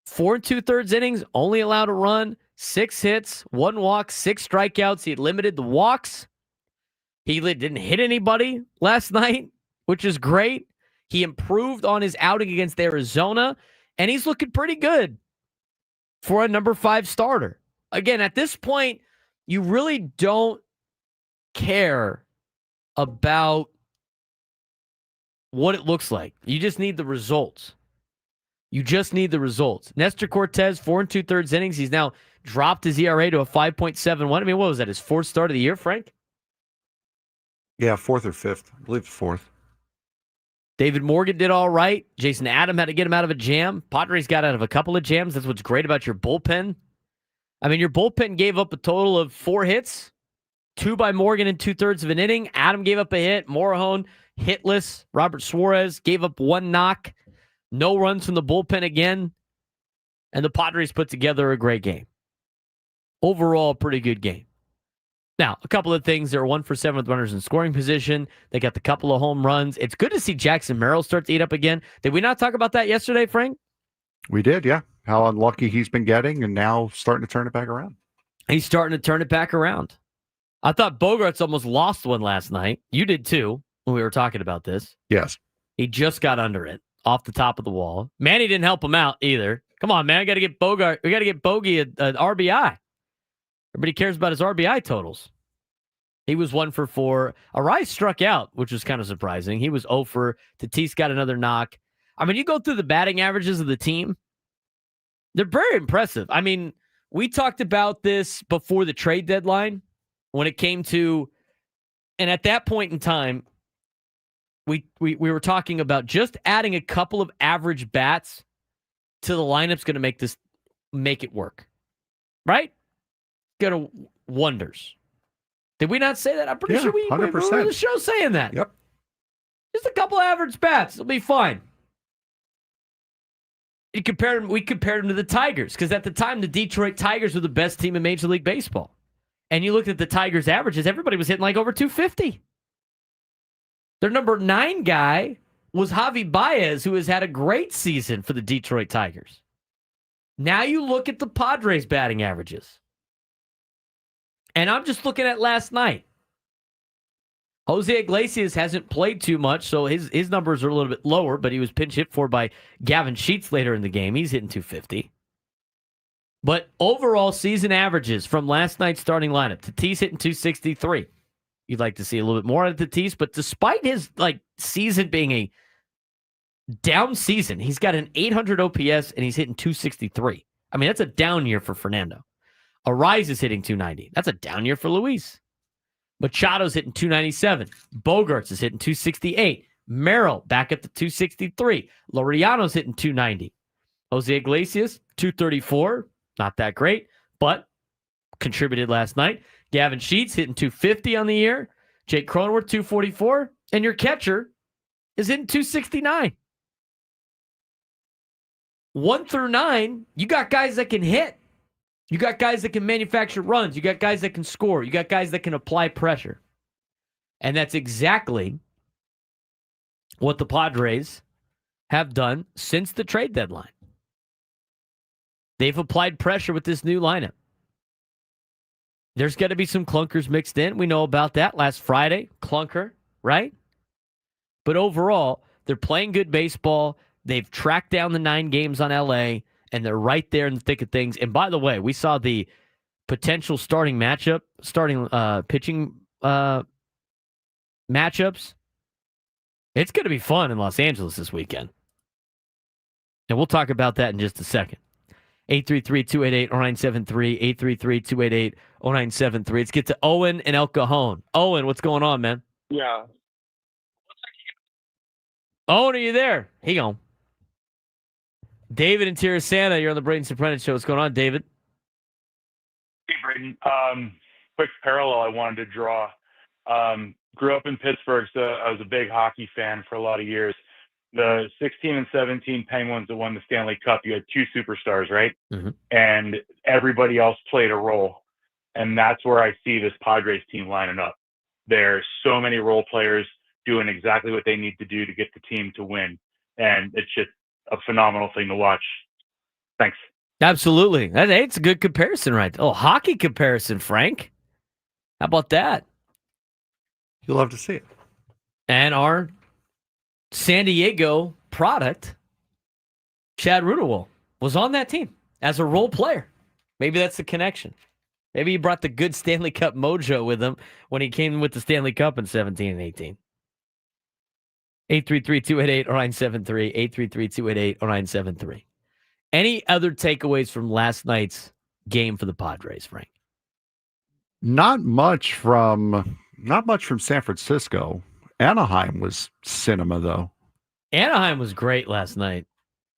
Speaker 2: 4 2/3 innings, only allowed a run, 6 hits, 1 walk, 6 strikeouts. He had limited the walks. He didn't hit anybody last night, which is great. He improved on his outing against Arizona, and he's looking pretty good for a number 5 starter. Again, at this point, you really don't care about what it looks like. You just need the results. Nestor Cortez, 4 2/3 innings. He's now dropped his ERA to a 5.71. I mean, what was that, his 4th start of the year, Frank?
Speaker 5: Yeah, 4th or 5th. I believe 4th.
Speaker 2: David Morgan did all right. Jason Adam had to get him out of a jam. Padres got out of a couple of jams. That's what's great about your bullpen. I mean, your bullpen gave up a total of 4 hits, 2 by Morgan in 2/3 of an inning. Adam gave up a hit. Morahone hitless. Robert Suarez gave up 1 knock. No runs from the bullpen again. And the Padres put together a great game. Overall, pretty good game. Now, a couple of things. They're 1 for 7 with runners in scoring position. They got the couple of home runs. It's good to see Jackson Merrill start to eat up again. Did we not talk about that yesterday, Frank?
Speaker 5: We did, yeah. How unlucky he's been getting and now starting to turn it back around.
Speaker 2: He's starting to turn it back around. I thought Bogaerts almost lost one last night. You did too when we were talking about this.
Speaker 5: Yes.
Speaker 2: He just got under it off the top of the wall. Manny didn't help him out either. Come on, man. We got to get Bogey an RBI. Everybody cares about his RBI totals. He was 1 for 4. Arise struck out, which was kind of surprising. He was 0 for. Tatis got another knock. I mean, you go through the batting averages of the team. They're very impressive. I mean, we talked about this before the trade deadline when it came to, and at that point in time, we were talking about just adding a couple of average bats to the lineup's going to make it work. Right? Going to wonders. Did we not say that? I'm pretty sure we were on the show saying that.
Speaker 5: Yep.
Speaker 2: Just a couple average bats. It'll be fine. We compared them to the Tigers because at the time, the Detroit Tigers were the best team in Major League Baseball. And you looked at the Tigers' averages, everybody was hitting like over 250. Their number 9 guy was Javi Baez, who has had a great season for the Detroit Tigers. Now you look at the Padres' batting averages. And I'm just looking at last night. Jose Iglesias hasn't played too much, so his numbers are a little bit lower, but he was pinch hit for by Gavin Sheets later in the game. He's hitting 250. But overall season averages from last night's starting lineup, Tatis hitting 263. You'd like to see a little bit more out of Tatis, but despite his season being a down season, he's got an 800 OPS and he's hitting 263. I mean, that's a down year for Fernando. Arise is hitting 290. That's a down year for Luis. Machado's hitting 297. Bogarts is hitting 268. Merrill back at the 263. Laureano's hitting 290. Jose Iglesias, 234. Not that great, but contributed last night. Gavin Sheets hitting 250 on the year. Jake Cronenworth, 244. And your catcher is hitting 269. 1 through 9, you got guys that can hit. You got guys that can manufacture runs. You got guys that can score. You got guys that can apply pressure. And that's exactly what the Padres have done since the trade deadline. They've applied pressure with this new lineup. There's got to be some clunkers mixed in. We know about that last Friday. Clunker, right? But overall, they're playing good baseball. They've tracked down the 9 games on LA, and they're right there in the thick of things. And by the way, we saw the potential pitching matchups. It's going to be fun in Los Angeles this weekend. And we'll talk about that in just a second. 833-288-0973, 833-288-0973. Let's get to Owen and El Cajon. Owen, what's going on, man?
Speaker 8: Yeah.
Speaker 2: Owen, are you there? Hang on. David in Terrasana, you're on the Braden Surprenant show. What's going on, David?
Speaker 8: Hey, Braden. Quick parallel I wanted to draw. Grew up in Pittsburgh, so I was a big hockey fan for a lot of years. The 16 and 17 Penguins that won the Stanley Cup, you had 2 superstars, right?
Speaker 2: Mm-hmm.
Speaker 8: And everybody else played a role. And that's where I see this Padres team lining up. There's so many role players doing exactly what they need to do to get the team to win. And it's just a phenomenal thing to watch. Thanks.
Speaker 2: Absolutely. It's a good comparison, right? Oh, hockey comparison, Frank. How about that?
Speaker 5: You'll love to see it.
Speaker 2: And our San Diego product, Chad Rudewell, was on that team as a role player. Maybe that's the connection. Maybe he brought the good Stanley Cup mojo with him when he came with the Stanley Cup in 17 and 18. 833-288-0973, 833-288-0973. Any other takeaways from last night's game for the Padres, Frank?
Speaker 5: Not much from San Francisco. Anaheim was cinema, though.
Speaker 2: Anaheim was great last night.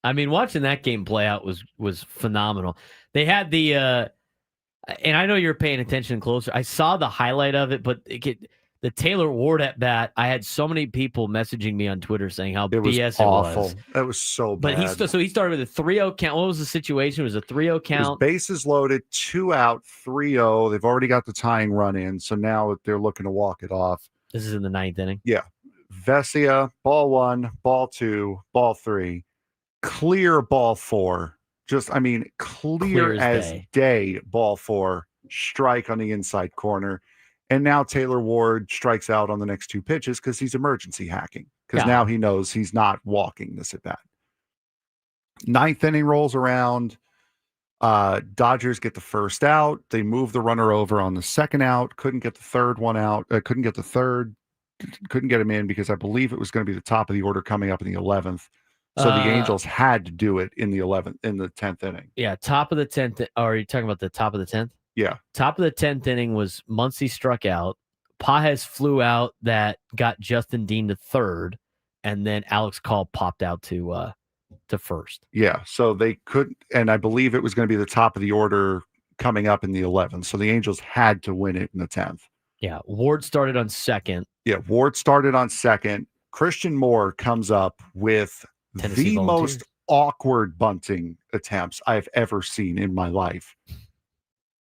Speaker 2: I mean, watching that game play out was phenomenal. They had the, and I know you're paying attention closer. I saw the highlight of it, but the Taylor Ward at bat. I had so many people messaging me on Twitter saying how BS
Speaker 5: awful.
Speaker 2: it was.
Speaker 5: That was so bad.
Speaker 2: But he started with a 3-0 count. What was the situation? It was a 3-0 count.
Speaker 5: Bases loaded, 2 out, 3-0. They've already got the tying run in, so now they're looking to walk it off.
Speaker 2: This is in the 9th inning.
Speaker 5: Yeah. Vesia, ball 1, ball 2, ball 3, clear ball 4. Clear as day, ball 4, strike on the inside corner. And now Taylor Ward strikes out on the next 2 pitches because he's emergency hacking. because now he knows he's not walking this at bat. Ninth inning rolls around. Dodgers get the first out. They move the runner over on the second out. Couldn't get the third one out. Couldn't get the third. Couldn't get him in because I believe it was going to be the top of the order coming up in the 11th. So the Angels had to do it in the 10th inning.
Speaker 2: Yeah, top of the 10th. Are you talking about the top of the 10th?
Speaker 5: Yeah.
Speaker 2: Top of the 10th inning was Muncy struck out. Pages flew out that got Justin Dean to third, and then Alex Call popped out to first.
Speaker 5: Yeah, so they couldn't, and I believe it was going to be the top of the order coming up in the 11th. So the Angels had to win it in the 10th.
Speaker 2: Yeah, Ward started on second.
Speaker 5: Yeah, Ward started on second. Christian Moore comes up with
Speaker 2: Tennessee
Speaker 5: the
Speaker 2: Volunteers.
Speaker 5: most awkward bunting attempts I've ever seen in my life.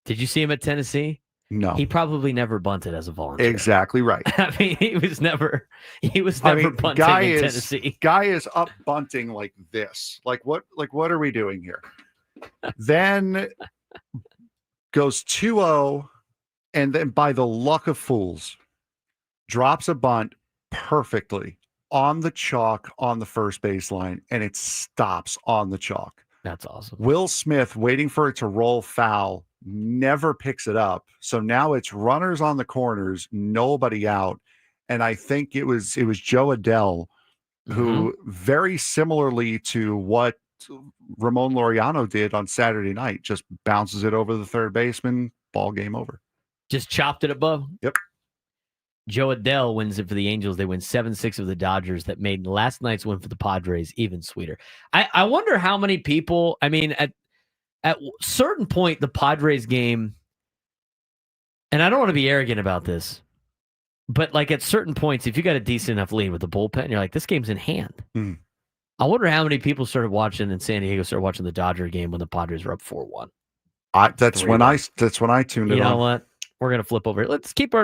Speaker 2: Did you see him at Tennessee?
Speaker 5: No.
Speaker 2: He probably never bunted as a volunteer.
Speaker 5: Exactly right.
Speaker 2: I mean, he was never bunting in Tennessee.
Speaker 5: Guy is up bunting like this. Like what are we doing here? Then goes 2-0, and then by the luck of fools, drops a bunt perfectly on the chalk on the first baseline, and it stops on the chalk.
Speaker 2: That's awesome.
Speaker 5: Will Smith, waiting for it to roll foul, never picks it up. So now it's runners on the corners, nobody out. And I think it was Joe Adele who very similarly to what Ramon Laureano did on Saturday night, just bounces it over the third baseman, ball game over.
Speaker 2: Just chopped it above.
Speaker 5: Yep.
Speaker 2: Joe Adele wins it for the Angels. They win 7-6 of the Dodgers. That made last night's win for the Padres even sweeter. I wonder how many people, I mean, at a certain point, the Padres game, and I don't want to be arrogant about this, but like at certain points, if you got a decent enough lead with the bullpen, you're like, this game's in hand. I wonder how many people started watching in San Diego, started watching the Dodger game when the Padres were up 4-1.
Speaker 5: That's when I tuned it on.
Speaker 2: You know what? We're gonna flip over. Let's keep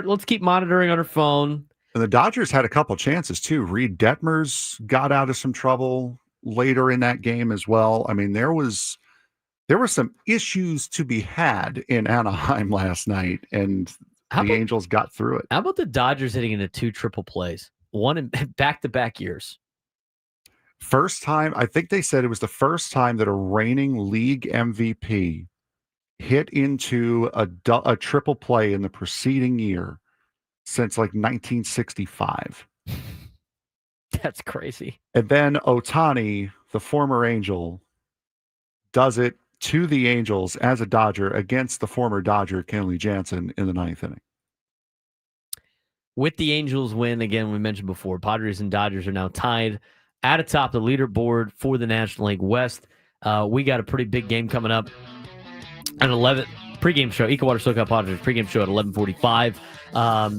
Speaker 2: monitoring on our phone.
Speaker 5: And the Dodgers had a couple chances too. Reed Detmers got out of some trouble later in that game as well. I mean, there were some issues to be had in Anaheim last night, and the Angels got through it.
Speaker 2: How about the Dodgers hitting into 2 triple plays, one in back-to-back years?
Speaker 5: First time, I think they said it was the first time that a reigning league MVP hit into a triple play in the preceding year since like 1965.
Speaker 2: That's crazy.
Speaker 5: And then Ohtani, the former Angel, does it to the Angels as a Dodger against the former Dodger, Kenley Jansen, in the 9th inning.
Speaker 2: With the Angels win, again, we mentioned before, Padres and Dodgers are now tied at atop the leaderboard for the National League West. We got a pretty big game coming up. An 11 pregame show, Eco Water SoCal Padres pregame show at 11:45.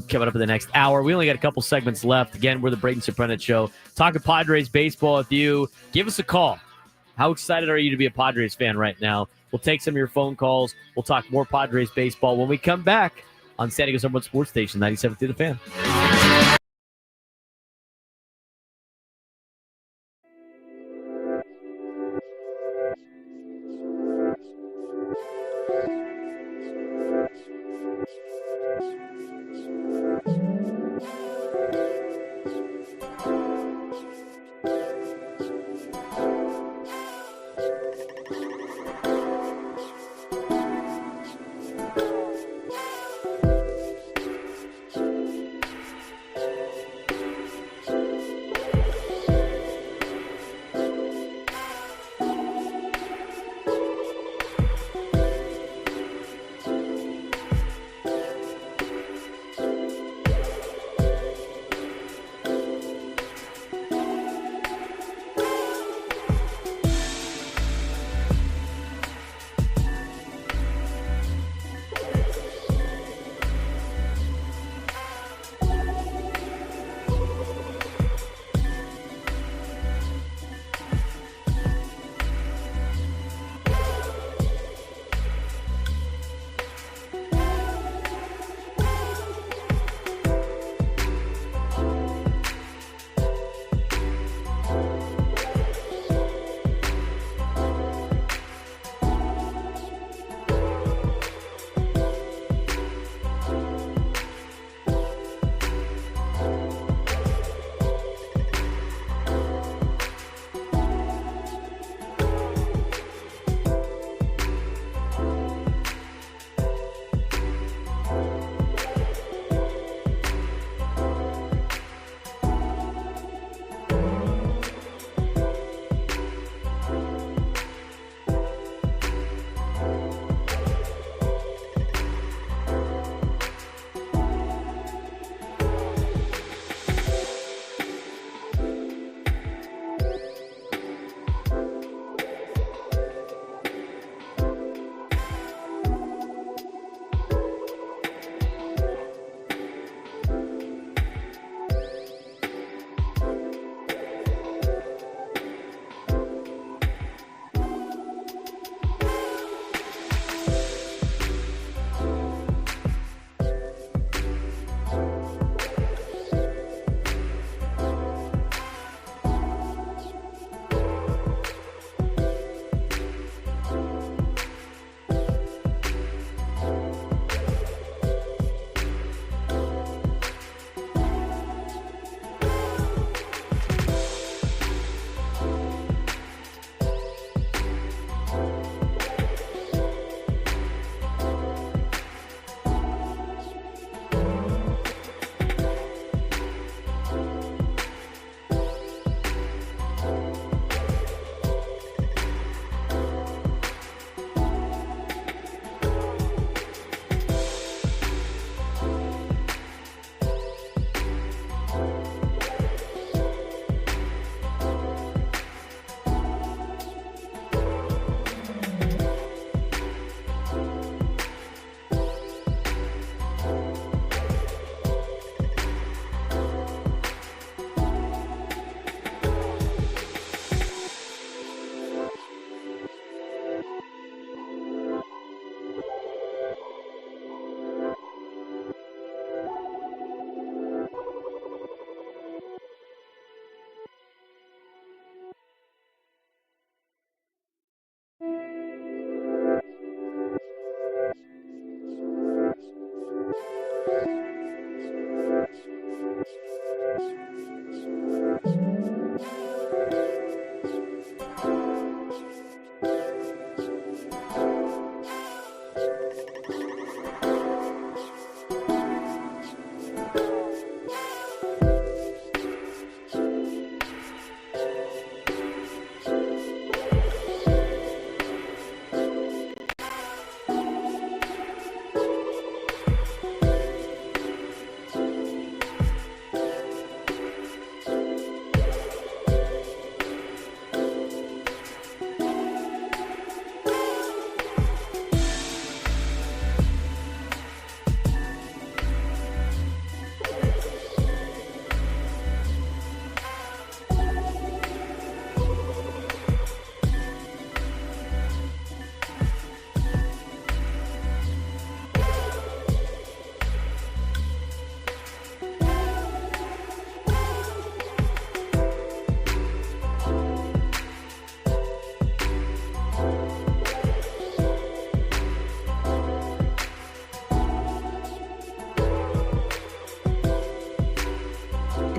Speaker 2: Coming up in the next hour. We only got a couple segments left. Again, we're the Braden Surprenant Show. Talking Padres baseball with you. Give us a call. How excited are you to be a Padres fan right now? We'll take some of your phone calls. We'll talk more Padres baseball when we come back on San Diego's #1 sports station, 97.3 The Fan.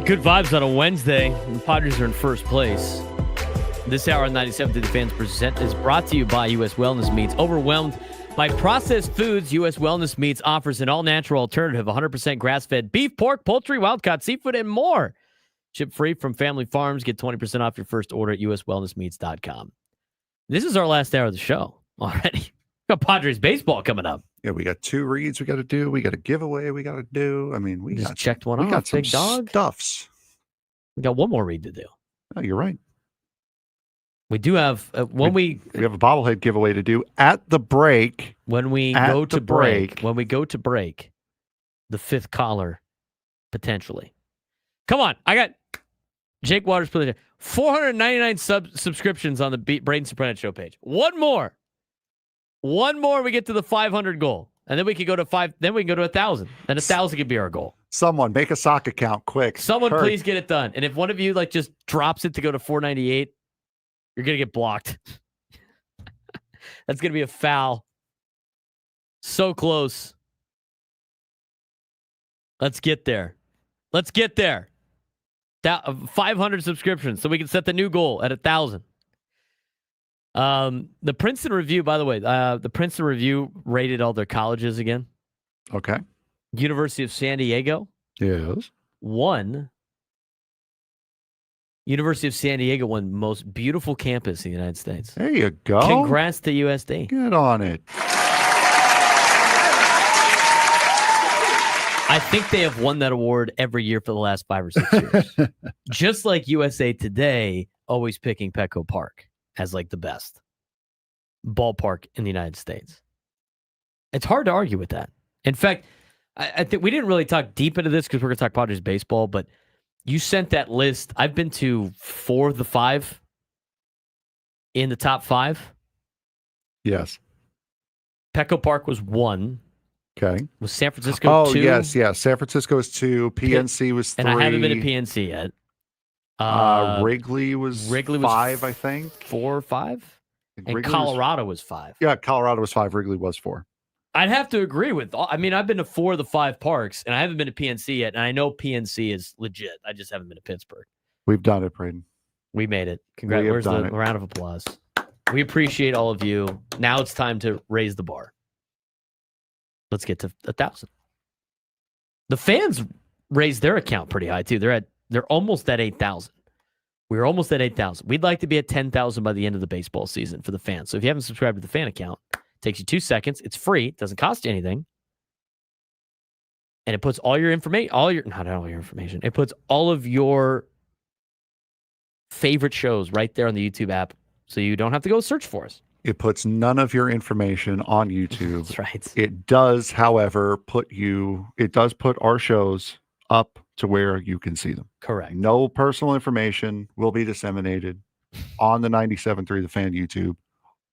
Speaker 2: Good vibes on a Wednesday. The Padres are in first place. This hour on 97 to the Fans Present is brought to you by U.S. Wellness Meats. Overwhelmed by processed foods, U.S. Wellness Meats offers an all-natural alternative, 100% grass-fed beef, pork, poultry, wild-caught seafood, and more. Ship free from family farms. Get 20% off your first order at uswellnessmeats.com. This is our last hour of the show already. We got Padres baseball coming up.
Speaker 5: Yeah, we got 2 reads we got to do. We got a giveaway we got to do. I mean, we
Speaker 2: just checked one off.
Speaker 5: We got some
Speaker 2: big dog
Speaker 5: stuffs.
Speaker 2: We got one more read to do.
Speaker 5: Oh, you're right.
Speaker 2: We do have we
Speaker 5: have a bobblehead giveaway to do at the break.
Speaker 2: When we go to break, the fifth caller potentially. Come on, I got Jake Waters put it 499 subscriptions on the Braden Surprenant show page. One more, we get to the 500 goal, and then we can go to 5. Then we can go to 1,000. Then 1,000 could be our goal.
Speaker 5: Someone make a sock account quick.
Speaker 2: Someone please get it done. And if one of you just drops it to go to 498, you're gonna get blocked. That's gonna be a foul. So close. Let's get there. 500 subscriptions so we can set the new goal at 1,000. The Princeton Review, by the way, the Princeton Review rated all their colleges again.
Speaker 5: Okay.
Speaker 2: University of San Diego.
Speaker 5: Yes.
Speaker 2: University of San Diego won most beautiful campus in the United States.
Speaker 5: There you go.
Speaker 2: Congrats to USD.
Speaker 5: Get on it.
Speaker 2: I think they have won that award every year for the last 5 or 6 years. Just like USA Today, always picking Petco Park as the best ballpark in the United States. It's hard to argue with that. In fact, I think we didn't really talk deep into this because we're going to talk Padres baseball, but you sent that list. I've been to 4 of the 5 in the top 5.
Speaker 5: Yes.
Speaker 2: Petco Park was 1.
Speaker 5: Okay.
Speaker 2: Was San Francisco 2?
Speaker 5: Oh, yes. San Francisco was 2. PNC was 3.
Speaker 2: And I haven't been to PNC yet.
Speaker 5: Wrigley was 5, I think.
Speaker 2: 4 or 5? And
Speaker 5: Wrigley
Speaker 2: Colorado was 5.
Speaker 5: Yeah, Colorado was 5. Wrigley was 4.
Speaker 2: I'd have to agree with. I've been to 4 of the 5 parks, and I haven't been to PNC yet. And I know PNC is legit. I just haven't been to Pittsburgh.
Speaker 5: We've done it, Braden.
Speaker 2: We made it. Congrats. Where's the round of applause? We appreciate all of you. Now it's time to raise the bar. Let's get to 1,000. The fans raised their account pretty high too. They're almost at 8,000. We're almost at 8,000. We'd like to be at 10,000 by the end of the baseball season for the fans. So if you haven't subscribed to the fan account, it takes you 2 seconds. It's free. It doesn't cost you anything. And it puts all your information, not all your information. It puts all of your favorite shows right there on the YouTube app, so you don't have to go search for us.
Speaker 5: It puts none of your information on YouTube.
Speaker 2: That's right.
Speaker 5: It does, however, put our shows up to where you can see them.
Speaker 2: Correct.
Speaker 5: No personal information will be disseminated on the 97.3 The Fan YouTube,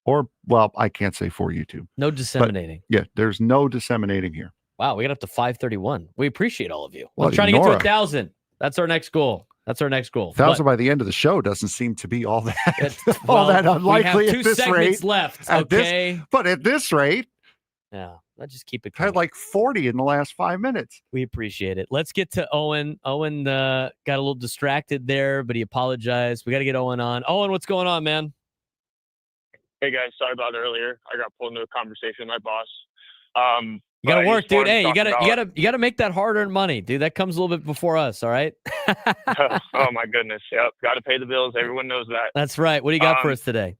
Speaker 5: or, well, I can't say for YouTube.
Speaker 2: No disseminating.
Speaker 5: But, yeah, there's no disseminating here.
Speaker 2: Wow, we got up to 531. We appreciate all of you. We're
Speaker 5: Well,
Speaker 2: trying to get to 1,000. That's our next goal. 1,000 by
Speaker 5: the end of the show doesn't seem to be all that all that unlikely.
Speaker 2: We have 2 segments left. Okay,
Speaker 5: but at this rate,
Speaker 2: yeah, let's just keep it.
Speaker 5: Had 40 in the last 5 minutes.
Speaker 2: We appreciate it. Let's get to Owen. Owen got a little distracted there, but he apologized. We got to get Owen on. Owen, what's going on, man?
Speaker 9: Hey guys, sorry about earlier. I got pulled into a conversation with my boss.
Speaker 2: You gotta work, dude. Hey, you
Speaker 9: about...
Speaker 2: gotta make that hard-earned money, dude. That comes a little bit before us, all right?
Speaker 9: Oh my goodness, yep. Got to pay the bills. Everyone knows that.
Speaker 2: That's right. What do you got for us today?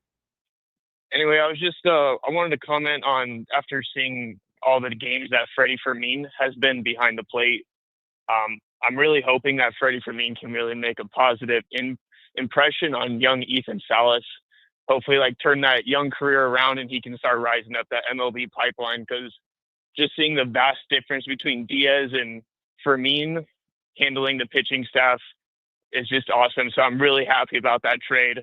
Speaker 9: Anyway, I was just I wanted to comment on, after seeing all the games that Freddie Fermin has been behind the plate. I'm really hoping that Freddie Fermin can really make a positive impression on young Ethan Salas. Hopefully, turn that young career around and he can start rising up that MLB pipeline, because just seeing the vast difference between Diaz and Fermin handling the pitching staff is just awesome. So I'm really happy about that trade.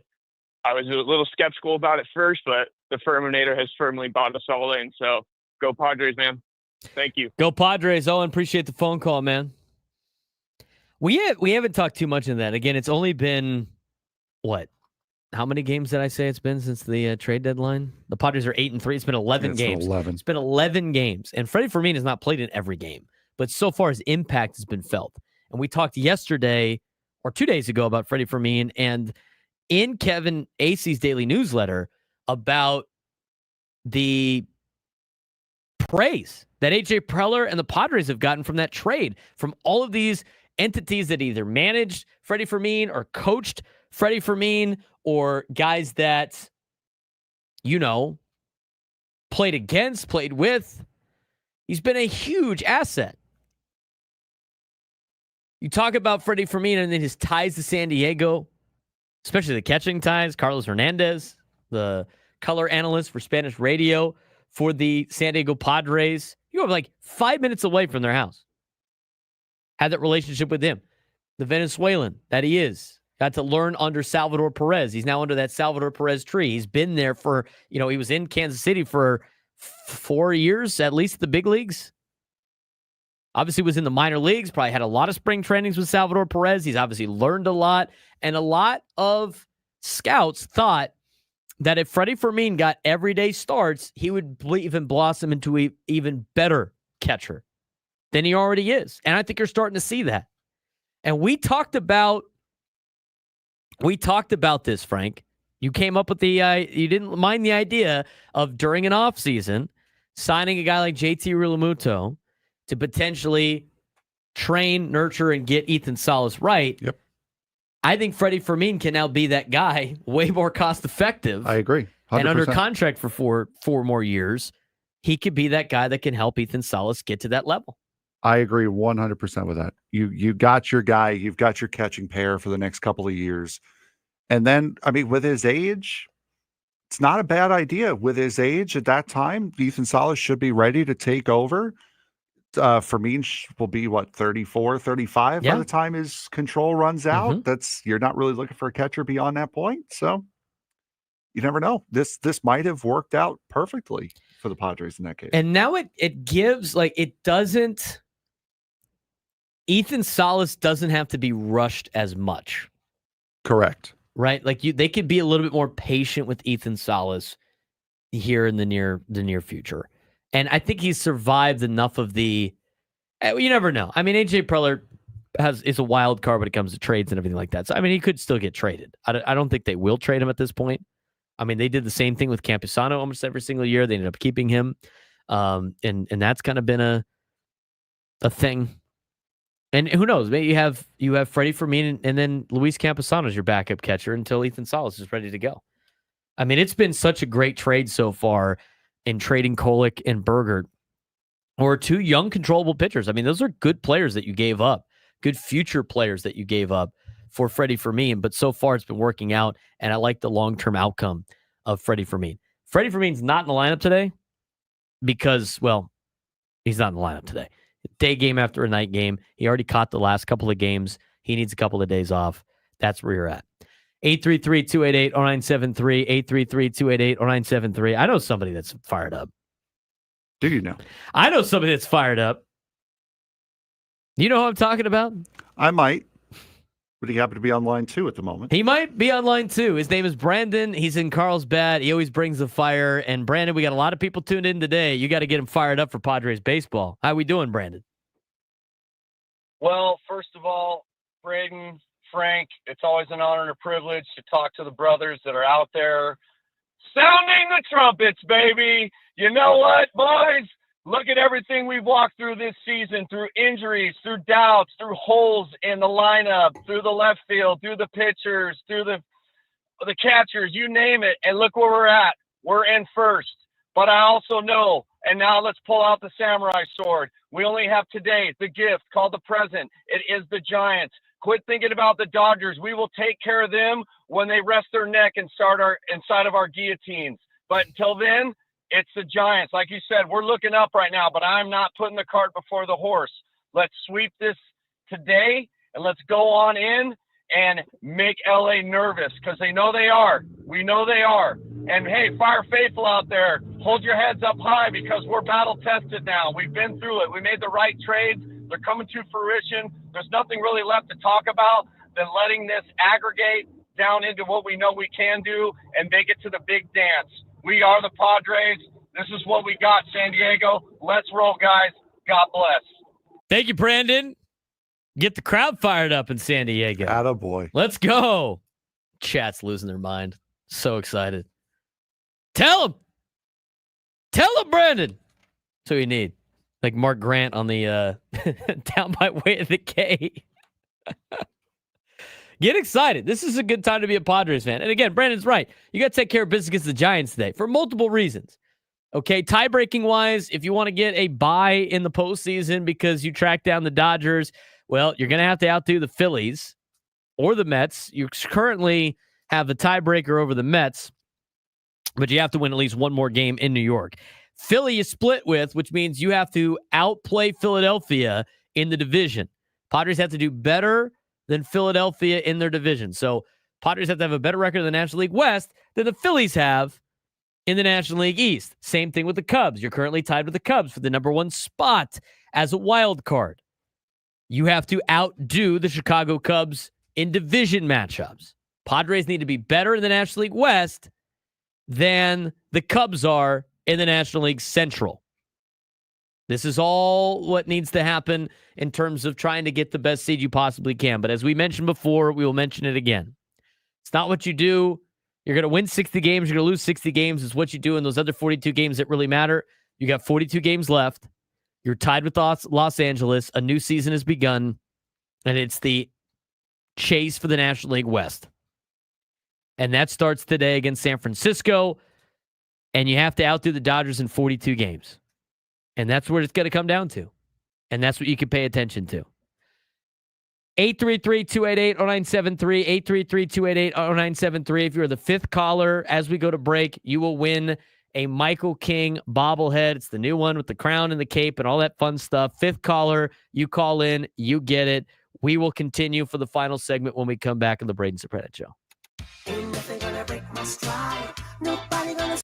Speaker 9: I was a little skeptical about it first, but the Ferminator has firmly bought us all in. So go Padres, man. Thank you.
Speaker 2: Go Padres. Owen, appreciate the phone call, man. We haven't talked too much in that. Again, it's only been, what? How many games did I say it's been since the trade deadline? The Padres are 8-3. It's been 11 games.
Speaker 5: 11.
Speaker 2: It's been 11 games. And Freddie Fermin has not played in every game. But so far, his impact has been felt. And we talked yesterday or 2 days ago about Freddie Fermin, and in Kevin Acey's daily newsletter about the praise that A.J. Preller and the Padres have gotten from that trade, from all of these entities that either managed Freddie Fermin or coached Freddie Fermin, or guys that, played against, played with. He's been a huge asset. You talk about Freddie Fermin and then his ties to San Diego, especially the catching ties. Carlos Hernandez, the color analyst for Spanish radio for the San Diego Padres. You were 5 minutes away from their house. Had that relationship with him. The Venezuelan that he is. Got to learn under Salvador Perez. He's now under that Salvador Perez tree. He's been there for, he was in Kansas City for 4 years, at least the big leagues. Obviously was in the minor leagues, probably had a lot of spring trainings with Salvador Perez. He's obviously learned a lot. And a lot of scouts thought that if Freddie Fermin got everyday starts, he would even blossom into an even better catcher than he already is. And I think you're starting to see that. And we talked about this, Frank. You came up with you didn't mind the idea of, during an offseason, signing a guy like JT Realmuto to potentially train, nurture, and get Ethan Salas right.
Speaker 5: Yep.
Speaker 2: I think Freddie Fermin can now be that guy, way more cost-effective.
Speaker 5: I agree. 100%.
Speaker 2: And under contract for four more years, he could be that guy that can help Ethan Salas get to that level.
Speaker 5: I agree 100% with that. You got your guy, you've got your catching pair for the next couple of years. And then, with his age, it's not a bad idea. With his age at that time, Ethan Salas should be ready to take over. Fermin will be, 34, 35 by the time his control runs out.
Speaker 2: Mm-hmm.
Speaker 5: You're not really looking for a catcher beyond that point. So you never know. This might have worked out perfectly for the Padres in that case.
Speaker 2: And now it gives, it doesn't, Ethan Salas doesn't have to be rushed as much.
Speaker 5: Correct.
Speaker 2: Right? They could be a little bit more patient with Ethan Salas here in the near future. And I think he's survived enough of the, you never know. A.J. Preller is a wild card when it comes to trades and everything like that. So, he could still get traded. I don't think they will trade him at this point. They did the same thing with Campusano almost every single year. They ended up keeping him. And that's kind of been a thing. And who knows? Maybe you have Freddie Fermin and then Luis Campusano as your backup catcher until Ethan Salas is ready to go. It's been such a great trade so far in trading Kolek and Berger, or two young controllable pitchers. Those are good players that you gave up, good future players that you gave up for Freddie Fermin. But so far it's been working out, and I like the long-term outcome of Freddie Fermin. Freddie Fermin's not in the lineup today because, he's not in the lineup today. Day game after a night game. He already caught the last couple of games. He needs a couple of days off. That's where you're at. 833-288-0973. 833-288-0973. I know somebody that's fired up.
Speaker 5: Do you know?
Speaker 2: I know somebody that's fired up. You know who I'm talking about?
Speaker 5: I might. But he happened to be on line 2 at the moment.
Speaker 2: He might be on line 2. His name is Brandon. He's in Carlsbad. He always brings the fire. And Brandon, we got a lot of people tuned in today. You got to get him fired up for Padres baseball. How we doing, Brandon?
Speaker 10: Well, first of all, Braden, Frank, it's always an honor and a privilege to talk to the brothers that are out there sounding the trumpets, baby. You know what, boys? Look at everything we've walked through this season, through injuries, through doubts, through holes in the lineup, through the left field, through the pitchers, through the catchers, you name it. And look where we're at. We're in first. But I also know, and now let's pull out the samurai sword. We only have today, the gift called the present. It is the Giants. Quit thinking about the Dodgers. We will take care of them when they rest their neck and start inside of our guillotines. But until then, it's the Giants. Like you said, we're looking up right now, but I'm not putting the cart before the horse. Let's sweep this today, and let's go on in and make LA nervous, because they know they are. We know they are. And, hey, Fire Faithful out there, hold your heads up high, because we're battle-tested now. We've been through it. We made the right trades. They're coming to fruition. There's nothing really left to talk about than letting this aggregate down into what we know we can do and make it to the big dance. We are the Padres. This is what we got, San Diego. Let's roll, guys. God bless.
Speaker 2: Thank you, Brandon. Get the crowd fired up in San Diego.
Speaker 5: Attaboy.
Speaker 2: Let's go. Chat's losing their mind. So excited. Tell him. Tell him, Brandon. That's what you need. Like Mark Grant on the Down by Way of the K. Get excited. This is a good time to be a Padres fan. And again, Brandon's right. You got to take care of business against the Giants today for multiple reasons. Okay, tie-breaking wise, if you want to get a bye in the postseason because you track down the Dodgers, well, you're going to have to outdo the Phillies or the Mets. You currently have the tiebreaker over the Mets, but you have to win at least one more game in New York. Philly is split with, which means you have to outplay Philadelphia in the division. Padres have to do better than Philadelphia in their division. So Padres have to have a better record in the National League West than the Phillies have in the National League East. Same thing with the Cubs. You're currently tied with the Cubs for the number one spot as a wild card. You have to outdo the Chicago Cubs in division matchups. Padres need to be better in the National League West than the Cubs are in the National League Central. This is all what needs to happen in terms of trying to get the best seed you possibly can. But as we mentioned before, we will mention it again. It's not what you do. You're going to win 60 games. You're going to lose 60 games. It's what you do in those other 42 games that really matter. You got 42 games left. You're tied with Los Angeles. A new season has begun. And it's the chase for the National League West. And that starts today against San Francisco. And you have to outdo the Dodgers in 42 games. And that's what it's going to come down to. And that's what you can pay attention to. 833-288-0973, 833-288-0973. If you're the fifth caller as we go to break, you will win a Michael King bobblehead. It's the new one with the crown and the cape and all that fun stuff. Fifth caller, you call in, you get it. We will continue for the final segment when we come back on the Braden Surprenant Show.
Speaker 11: Ain't nothing gonna break my stride. Nobody gonna...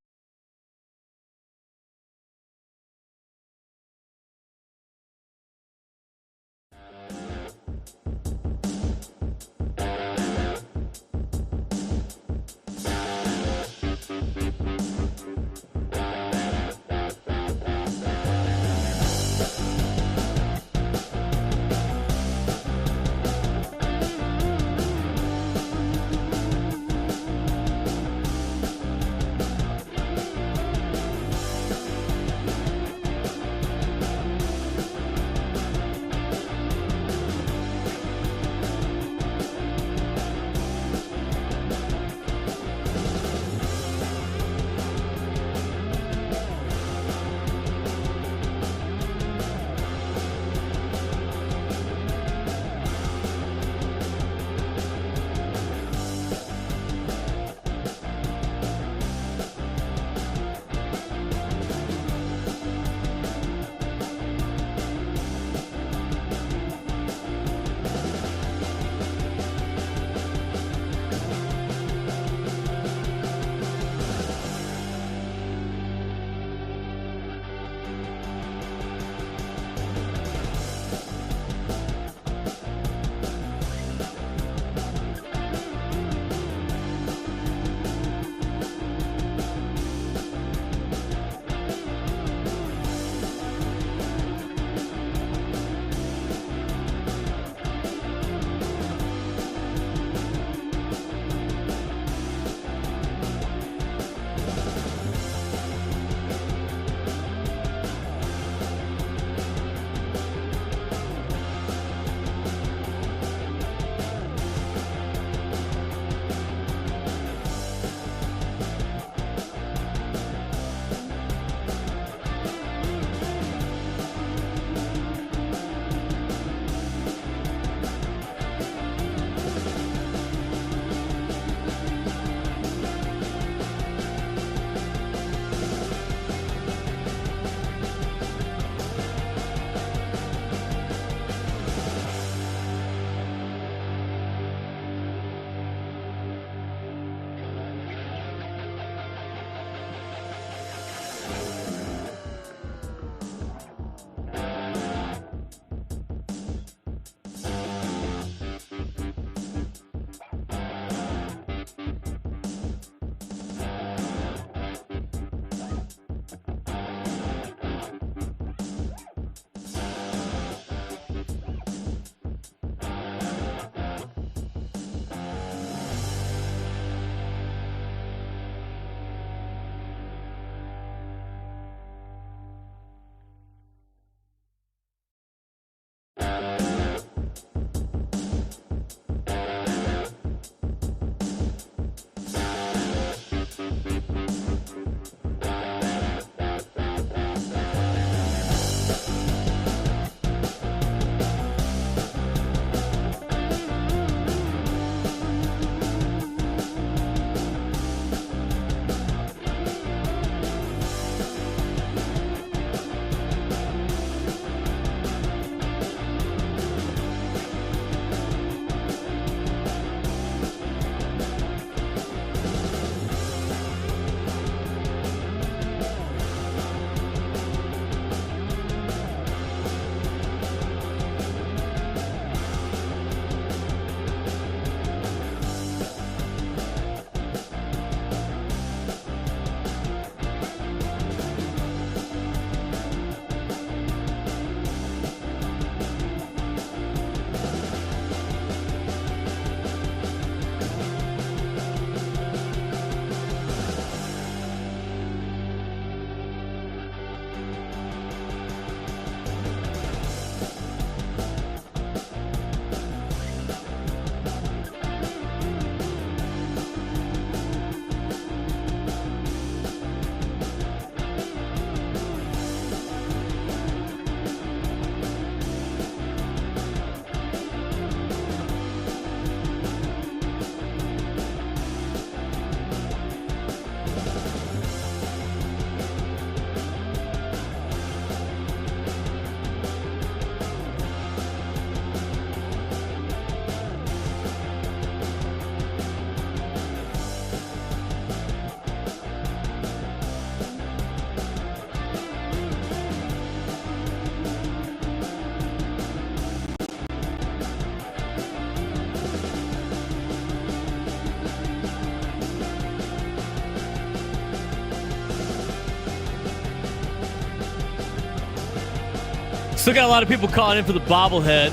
Speaker 2: Still got a lot of people calling in for the bobblehead.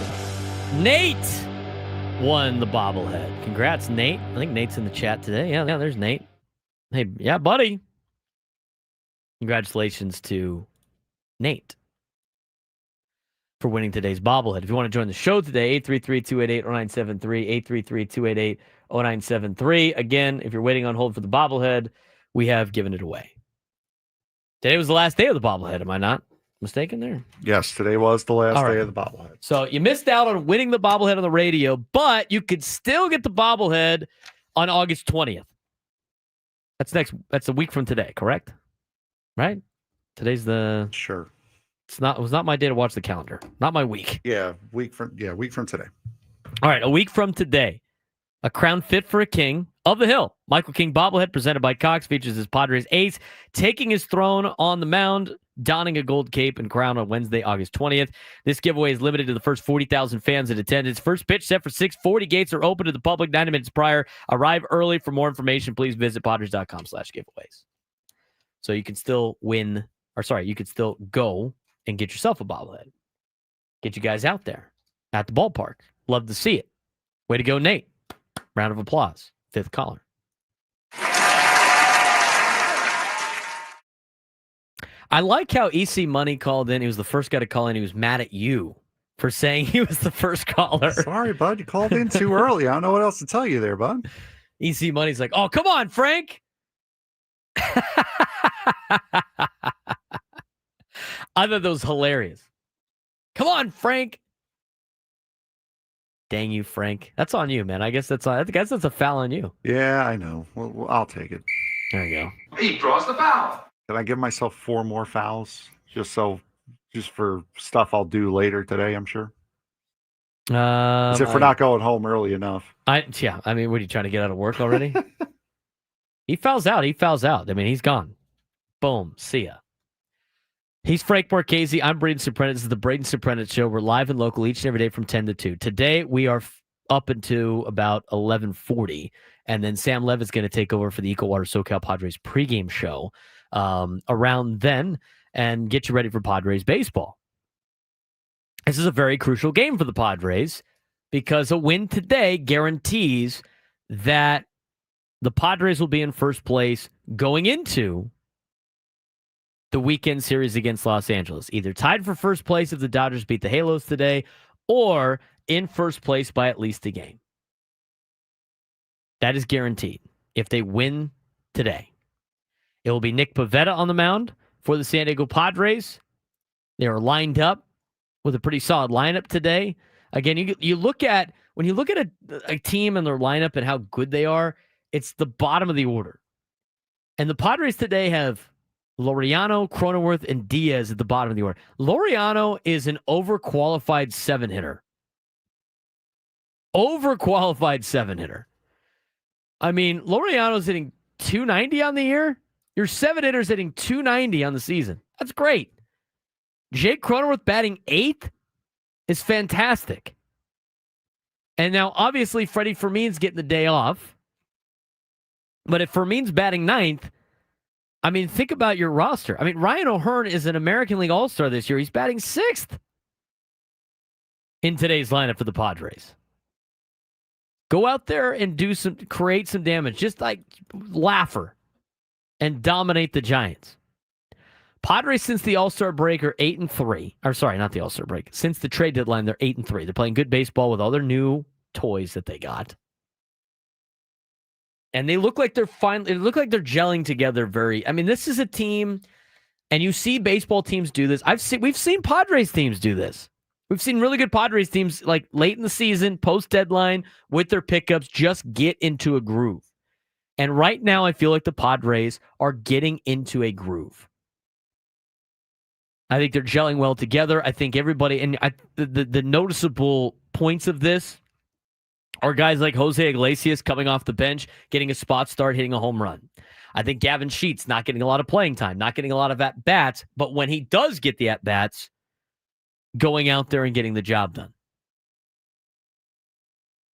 Speaker 2: Nate won the bobblehead. Congrats, Nate. I think Nate's in the chat today. Yeah, there's Nate. Hey, yeah, buddy. Congratulations to Nate for winning today's bobblehead. If you want to join the show today, 833-288-0973, 833-288-0973. Again, if you're waiting on hold for the bobblehead, we have given it away. Today was the last day of the bobblehead, am I not mistaken there?
Speaker 5: Yes, today was the last
Speaker 2: All right.
Speaker 5: day of the bobblehead.
Speaker 2: So you missed out on winning the bobblehead on the radio, but you could still get the bobblehead on August 20th. That's a week from today, correct? Right? Today's the
Speaker 5: Sure.
Speaker 2: It was not my day to watch the calendar. Not my week.
Speaker 5: Yeah, week from today.
Speaker 2: All right, a week from today. A crown fit for a king of the hill. Michael King bobblehead presented by Cox features his Padres ace taking his throne on the mound, donning a gold cape and crown on Wednesday, August 20th. This giveaway is limited to the first 40,000 fans in attendance. First pitch set for 6:40. Gates are open to the public 90 minutes prior. Arrive early. For more information, please visit Padres.com/giveaways. So you can still you could still go and get yourself a bobblehead. Get you guys out there at the ballpark. Love to see it. Way to go, Nate. Round of applause. Fifth caller. I like how EC Money called in. He was the first guy to call in. He was mad at you for saying he was the first caller.
Speaker 5: Sorry, bud. You called in too early. I don't know what else to tell you there, bud.
Speaker 2: EC Money's like, oh, come on, Frank. I thought that was hilarious. Come on, Frank. Dang you, Frank. That's on you, man. I guess that's a foul on you.
Speaker 5: Yeah, I know. Well, I'll take it.
Speaker 2: There you go.
Speaker 12: He draws the foul.
Speaker 5: Can I give myself 4 more fouls just for stuff I'll do later today? I'm sure. As if we're not going home early enough.
Speaker 2: I mean, what are you trying to get out of work already? He fouls out. I mean, he's gone. Boom. See ya. He's Frank Marchese. I'm Braden Surprenant. This is the Braden Surprenant Show. We're live and local each and every day from 10 to 2. Today, we are up into about 11:40, and then Sam Levitt's going to take over for the EcoWater SoCal Padres pregame show around then and get you ready for Padres baseball. This is a very crucial game for the Padres because a win today guarantees that the Padres will be in first place going into the weekend series against Los Angeles, either tied for first place if the Dodgers beat the Halos today or in first place by at least a game. That is guaranteed if they win today. It will be Nick Pivetta on the mound for the San Diego Padres. They are lined up with a pretty solid lineup today. Again, you look at when you look at a team and their lineup and how good they are, it's the bottom of the order. And the Padres today have Laureano, Cronenworth, and Diaz at the bottom of the order. Laureano is an overqualified 7-hitter. Overqualified 7-hitter. I mean, Laureano's hitting 290 on the year. Your 7-hitter's hitting 290 on the season. That's great. Jake Cronenworth batting 8th is fantastic. And now, obviously, Freddie Fermin's getting the day off. But if Fermin's batting 9th, I mean, think about your roster. I mean, Ryan O'Hearn is an American League All-Star this year. He's batting 6th in today's lineup for the Padres. Go out there and create some damage. Just like Laffer and dominate the Giants. Padres, since the All-Star break, are 8-3. Or sorry, not the All-Star break. Since the trade deadline, they're 8-3. They're playing good baseball with all their new toys that they got. And they look like they're gelling together I mean, this is a team, and you see baseball teams do this. We've seen Padres teams do this. We've seen really good Padres teams like late in the season, post-deadline, with their pickups, just get into a groove. And right now, I feel like the Padres are getting into a groove. I think they're gelling well together. I think everybody, and the noticeable points of this are guys like Jose Iglesias coming off the bench, getting a spot start, hitting a home run. I think Gavin Sheets not getting a lot of playing time, not getting a lot of at-bats, but when he does get the at-bats, going out there and getting the job done.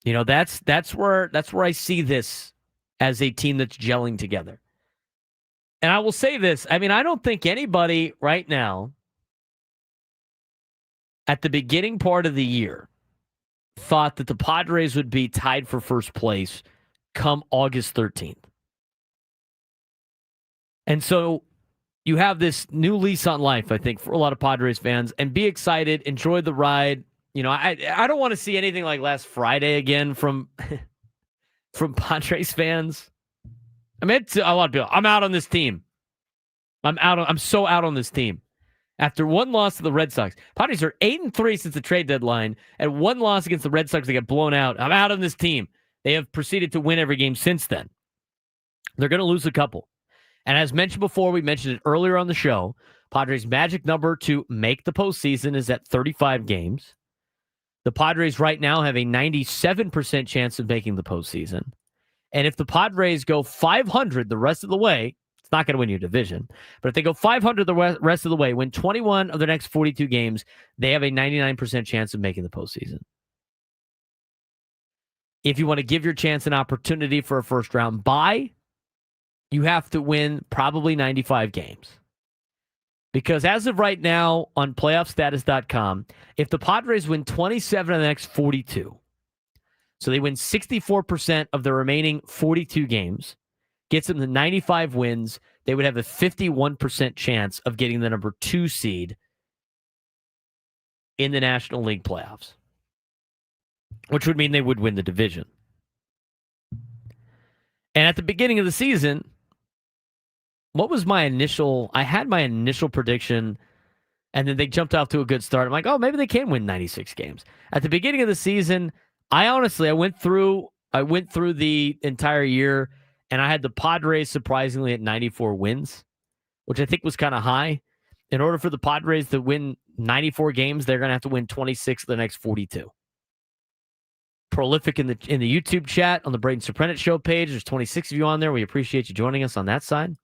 Speaker 2: You know, that's where I see this as a team that's gelling together. And I will say this, I mean, I don't think anybody right now at the beginning part of the year thought that the Padres would be tied for first place come August 13th. And so you have this new lease on life, I think, for a lot of Padres fans, and be excited, enjoy the ride. You know, I don't want to see anything like last Friday again from Padres fans. I mean, it's a lot of people. I'm out on this team. I'm so out on this team. After one loss to the Red Sox, Padres are 8-3 since the trade deadline, and one loss against the Red Sox, they get blown out. I'm out on this team. They have proceeded to win every game since then. They're going to lose a couple. And as mentioned before, we mentioned it earlier on the show, Padres' magic number to make the postseason is at 35 games. The Padres right now have a 97% chance of making the postseason. And if the Padres go 500 the rest of the way, it's not going to win your division. But if they go 500 the rest of the way, win 21 of their next 42 games, they have a 99% chance of making the postseason. If you want to give your chance an opportunity for a first-round bye, you have to win probably 95 games. Because as of right now on playoffstatus.com, if the Padres win 27 of the next 42, so they win 64% of the remaining 42 games, gets them to 95 wins, they would have a 51% chance of getting the number 2 seed in the National League playoffs, which would mean they would win the division. And at the beginning of the season, what was my initial? I had my initial prediction, and then they jumped off to a good start. I'm like, oh, maybe they can win 96 games. At the beginning of the season, I went through the entire year, and I had the Padres surprisingly at 94 wins, which I think was kind of high. In order for the Padres to win 94 games, they're going to have to win 26 of the next 42. Prolific in the YouTube chat on the Braden Surprenant show page. There's 26 of you on there. We appreciate you joining us on that side.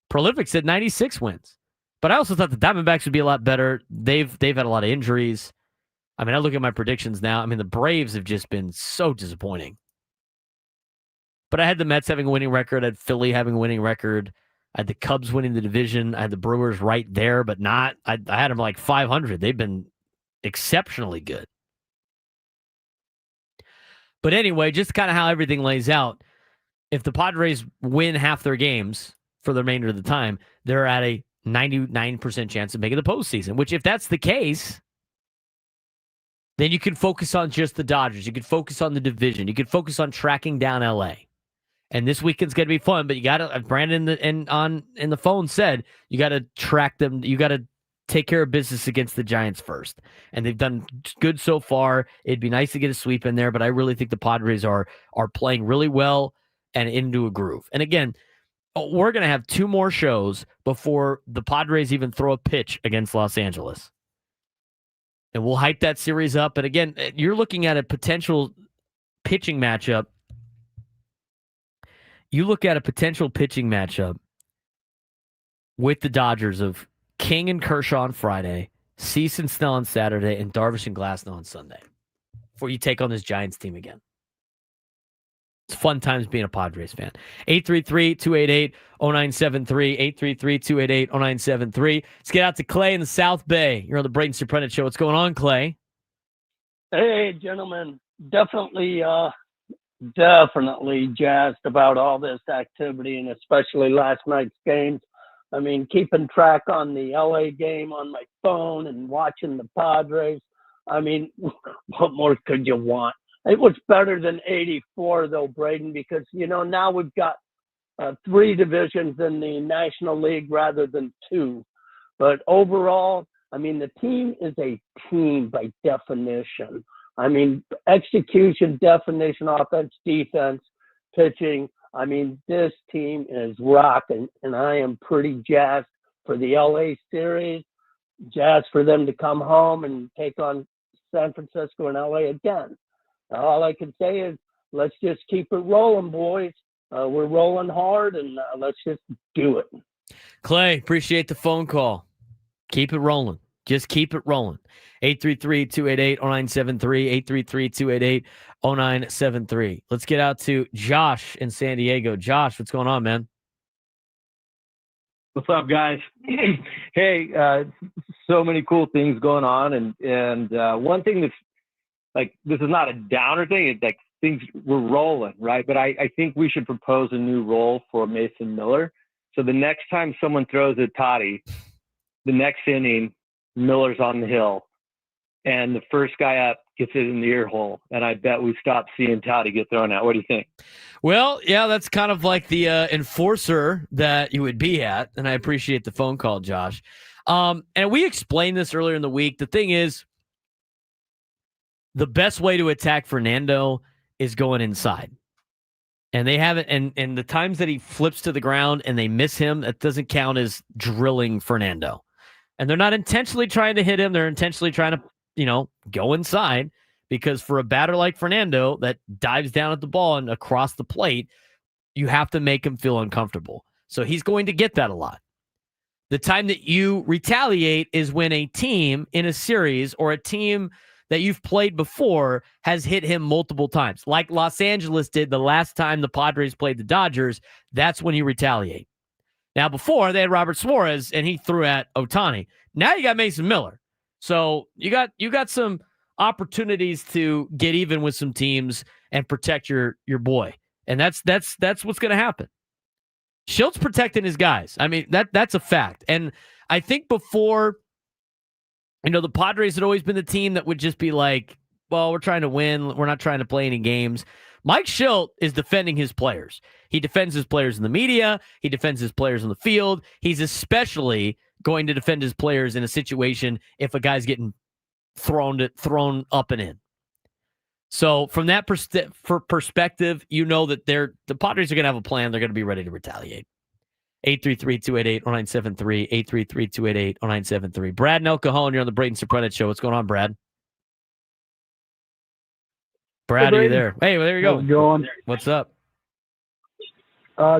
Speaker 2: Prolific said 96 wins. But I also thought the Diamondbacks would be a lot better. They've had a lot of injuries. I mean, I look at my predictions now. I mean, the Braves have just been so disappointing. But I had the Mets having a winning record. I had Philly having a winning record. I had the Cubs winning the division. I had the Brewers right there, but not. I had them like 500. They've been exceptionally good. But anyway, just kind of how everything lays out. If the Padres win half their games for the remainder of the time, they're at a 99% chance of making the postseason, which if that's the case, then you can focus on just the Dodgers. You can focus on the division. You can focus on tracking down LA. And this weekend's going to be fun, but you got to, Brandon in the phone said, you got to track them. You got to take care of business against the Giants first. And they've done good so far. It'd be nice to get a sweep in there, but I really think the Padres are playing really well and into a groove. And again, we're going to have 2 more shows before the Padres even throw a pitch against Los Angeles. And we'll hype that series up. And again, you're looking at a potential pitching matchup. You look at a potential pitching matchup with the Dodgers of King and Kershaw on Friday, Cease and Snell on Saturday, and Darvish and Glasnow on Sunday before you take on this Giants team again. It's fun times being a Padres fan. 833-288-0973, 833-288-0973. Let's get out to Clay in the South Bay. You're on the Braden Surprenant Show. What's going on, Clay?
Speaker 12: Hey, gentlemen. Definitely jazzed about all this activity, and especially last night's games. I mean, keeping track on the LA game on my phone and watching the Padres. I mean, what more could you want? It was better than 84, though, Braden, because, now we've got 3 divisions in the National League rather than 2. But overall, I mean, the team is a team by definition. I mean, execution, definition, offense, defense, pitching. I mean, this team is rocking, and I am pretty jazzed for the LA series, jazzed for them to come home and take on San Francisco and LA again. All I can say is let's just keep it rolling, boys. We're rolling hard, and let's just do it.
Speaker 2: Clay, appreciate the phone call. Keep it rolling. Just keep it rolling. 833-288-0973, 833-288-0973. Let's get out to Josh in San Diego. Josh, what's going on, man?
Speaker 13: What's up, guys? Hey, so many cool things going on, and one thing that's like, this is not a downer thing. It's like things we're rolling, right? But I think we should propose a new role for Mason Miller. So the next time someone throws a toddy, the next inning, Miller's on the hill, and the first guy up gets it in the ear hole. And I bet we stop seeing toddy get thrown out. What do you think?
Speaker 2: Well, yeah, that's kind of like the enforcer that you would be at, and I appreciate the phone call, Josh. And we explained this earlier in the week. The thing is, the best way to attack Fernando is going inside. And they haven't, and the times that he flips to the ground and they miss him, that doesn't count as drilling Fernando. And they're not intentionally trying to hit him. They're intentionally trying to, go inside, because for a batter like Fernando that dives down at the ball and across the plate, you have to make him feel uncomfortable. So he's going to get that a lot. The time that you retaliate is when a team in a series or a team that you've played before has hit him multiple times, like Los Angeles did the last time the Padres played the Dodgers. That's when you retaliate. Now, before, they had Robert Suarez, and he threw at Ohtani. Now you got Mason Miller. So you got some opportunities to get even with some teams and protect your boy. And that's what's going to happen. Schilt's protecting his guys. I mean, that's a fact. And I think before, the Padres had always been the team that would just be like, well, we're trying to win. We're not trying to play any games. Mike Schilt is defending his players. He defends his players in the media. He defends his players on the field. He's especially going to defend his players in a situation if a guy's getting thrown up and in. So from that perspective, that the Padres are going to have a plan. They're going to be ready to retaliate. 833-288-0973, 833-288-0973. Brad and El Cajon, you're on the Braden Surprenant Show. What's going on, Brad? Brad,
Speaker 14: hey,
Speaker 2: are you there? Hey, well, there you go.
Speaker 14: How's it going?
Speaker 2: What's up?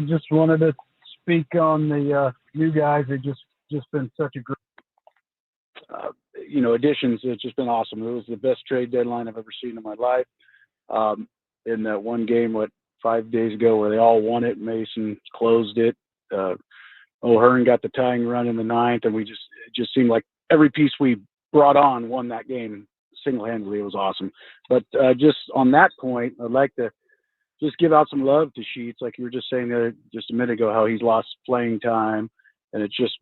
Speaker 14: Just wanted to speak on the new guys. They've just been such a great, additions. It's just been awesome. It was the best trade deadline I've ever seen in my life. In that one game, 5 days ago, where they all won it, Mason closed it. O'Hearn got the tying run in the ninth, and it just seemed like every piece we brought on won that game single-handedly. It was awesome. But just on that point, I'd like to just give out some love to Sheets, like you were just saying there just a minute ago, how he's lost playing time, and it's just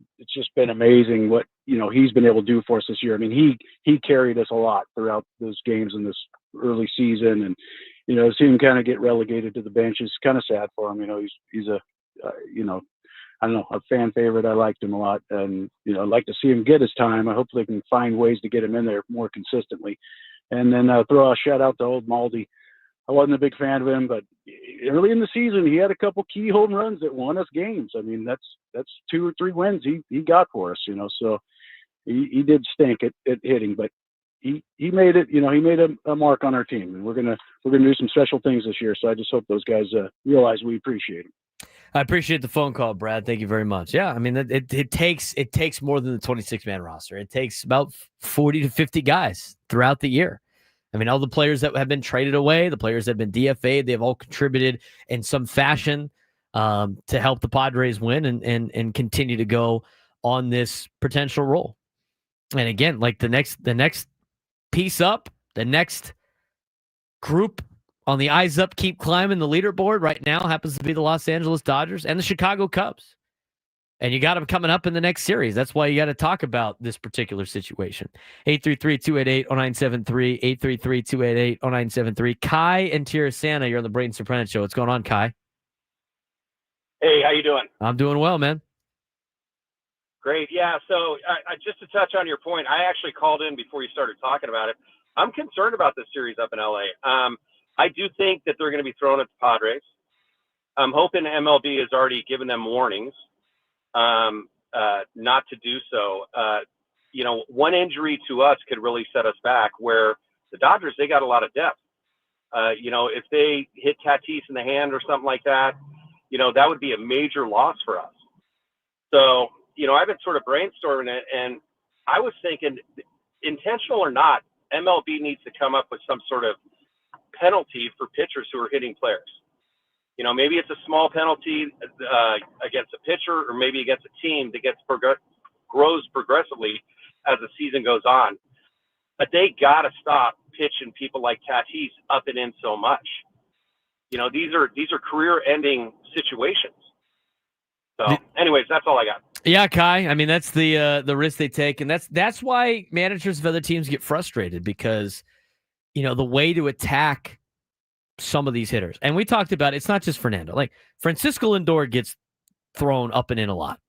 Speaker 14: been amazing what he's been able to do for us this year. I mean, he carried us a lot throughout those games in this early season, and seeing him kind of get relegated to the bench is kind of sad for him. He's a I don't know, a fan favorite. I liked him a lot, and I'd like to see him get his time. I hope they can find ways to get him in there more consistently. And then throw a shout out to old Maldy. I wasn't a big fan of him, but early in the season he had a couple key home runs that won us games. I mean, that's 2 or 3 wins he got for us. So he did stink at hitting, but he made it. He made a mark on our team, and we're gonna do some special things this year. So I just hope those guys realize we appreciate him.
Speaker 2: I appreciate the phone call, Brad. Thank you very much. Yeah, I mean, it takes more than the 26-man roster. It takes about 40 to 50 guys throughout the year. I mean, all the players that have been traded away, the players that have been DFA'd, they've all contributed in some fashion to help the Padres win and continue to go on this potential roll. And again, like the next piece up, the next group on the eyes up, keep climbing the leaderboard right now happens to be the Los Angeles Dodgers and the Chicago Cubs. And you got them coming up in the next series. That's why you got to talk about this particular situation. 833-288-0973, 833-288-0973. Kai and Tirasana, you're on the Braden Surprenant Show. What's going on, Kai?
Speaker 15: Hey, how you doing?
Speaker 2: I'm doing well, man.
Speaker 15: Great. Yeah, so I just to touch on your point, I actually called in before you started talking about it. I'm concerned about this series up in L.A. I do think that they're going to be thrown at the Padres. I'm hoping MLB has already given them warnings not to do so. One injury to us could really set us back, where the Dodgers, they got a lot of depth. If they hit Tatis in the hand or something like that, that would be a major loss for us. So, I've been sort of brainstorming it, and I was thinking, intentional or not, MLB needs to come up with some sort of penalty for pitchers who are hitting players. Maybe it's a small penalty against a pitcher, or maybe against a team that grows progressively as the season goes on. But they got to stop pitching people like Tatis up and in so much. These are career-ending situations. So, anyways, that's all I got.
Speaker 2: Yeah, Kai. I mean, that's the risk they take, and that's why managers of other teams get frustrated, because the way to attack some of these hitters, and we talked about it's not just Fernando. Like Francisco Lindor gets thrown up and in a lot,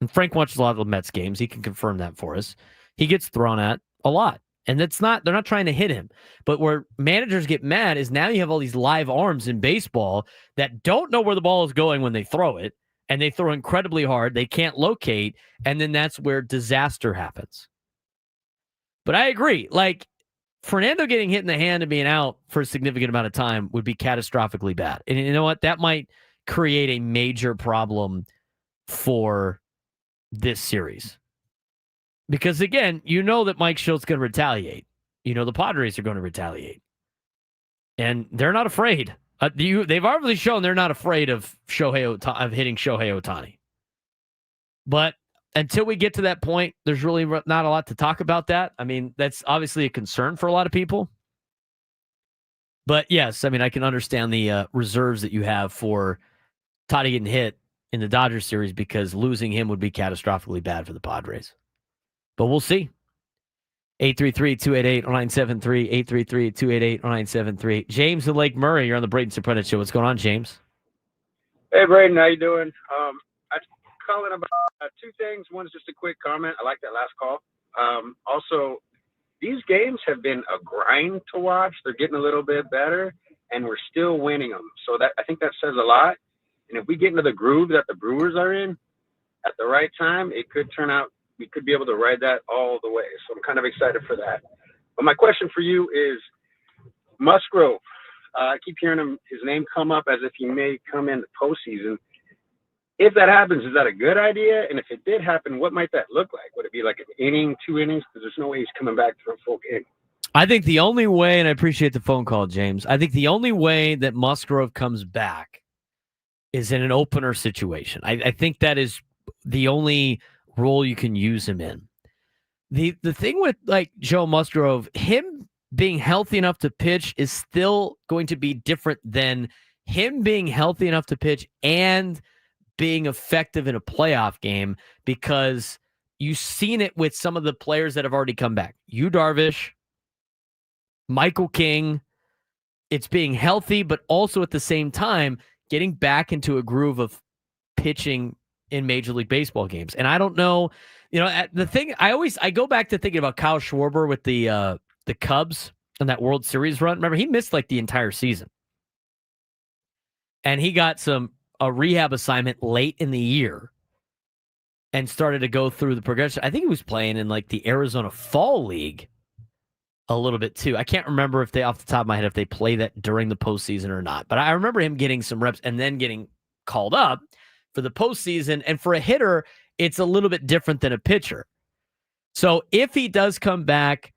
Speaker 2: and Frank watches a lot of the Mets games. He can confirm that for us. He gets thrown at a lot, and they're not trying to hit him. But where managers get mad is now you have all these live arms in baseball that don't know where the ball is going when they throw it, and they throw incredibly hard. They can't locate, and then that's where disaster happens. But I agree. Like, Fernando getting hit in the hand and being out for a significant amount of time would be catastrophically bad. And you know what? That might create a major problem for this series. Because, again, that Mike Schultz is going to retaliate. The Padres are going to retaliate. And they're not afraid. They've obviously shown they're not afraid of hitting Shohei Ohtani. But until we get to that point, there's really not a lot to talk about that. I mean, that's obviously a concern for a lot of people. But yes, I mean, I can understand the reserves that you have for Toddy getting hit in the Dodgers series, because losing him would be catastrophically bad for the Padres. But we'll see. 833-288-0973, 833-288-0973. James in Lake Murray, you're on the Braden Surprenant Show. What's going on, James?
Speaker 16: Hey, Braden, how you doing? I'm calling about 2 things. One's just a quick comment. I like that last call. Also, these games have been a grind to watch. They're getting a little bit better, and we're still winning them. So I think that says a lot. And if we get into the groove that the Brewers are in at the right time, it could turn out we could be able to ride that all the way. So I'm kind of excited for that. But my question for you is Musgrove. I keep hearing his name come up as if he may come in the postseason. If that happens, is that a good idea? And if it did happen, what might that look like? Would it be like an inning, 2 innings? Because there's no way he's coming back for a full game.
Speaker 2: I think the only way, and I appreciate the phone call, James, I think the only way that Musgrove comes back is in an opener situation. I think that is the only role you can use him in. The thing with like Joe Musgrove, him being healthy enough to pitch is still going to be different than him being healthy enough to pitch and being effective in a playoff game, because you've seen it with some of the players that have already come back. Yu Darvish, Michael King. It's being healthy, but also at the same time getting back into a groove of pitching in Major League Baseball games. And I don't know, the thing I go back to thinking about Kyle Schwarber with the Cubs and that World Series run. Remember, he missed like the entire season. And he got a rehab assignment late in the year and started to go through the progression. I think he was playing in like the Arizona Fall League a little bit too. I can't remember if off the top of my head, if they play that during the postseason or not. But I remember him getting some reps and then getting called up for the postseason. And for a hitter, it's a little bit different than a pitcher. So if he does come back,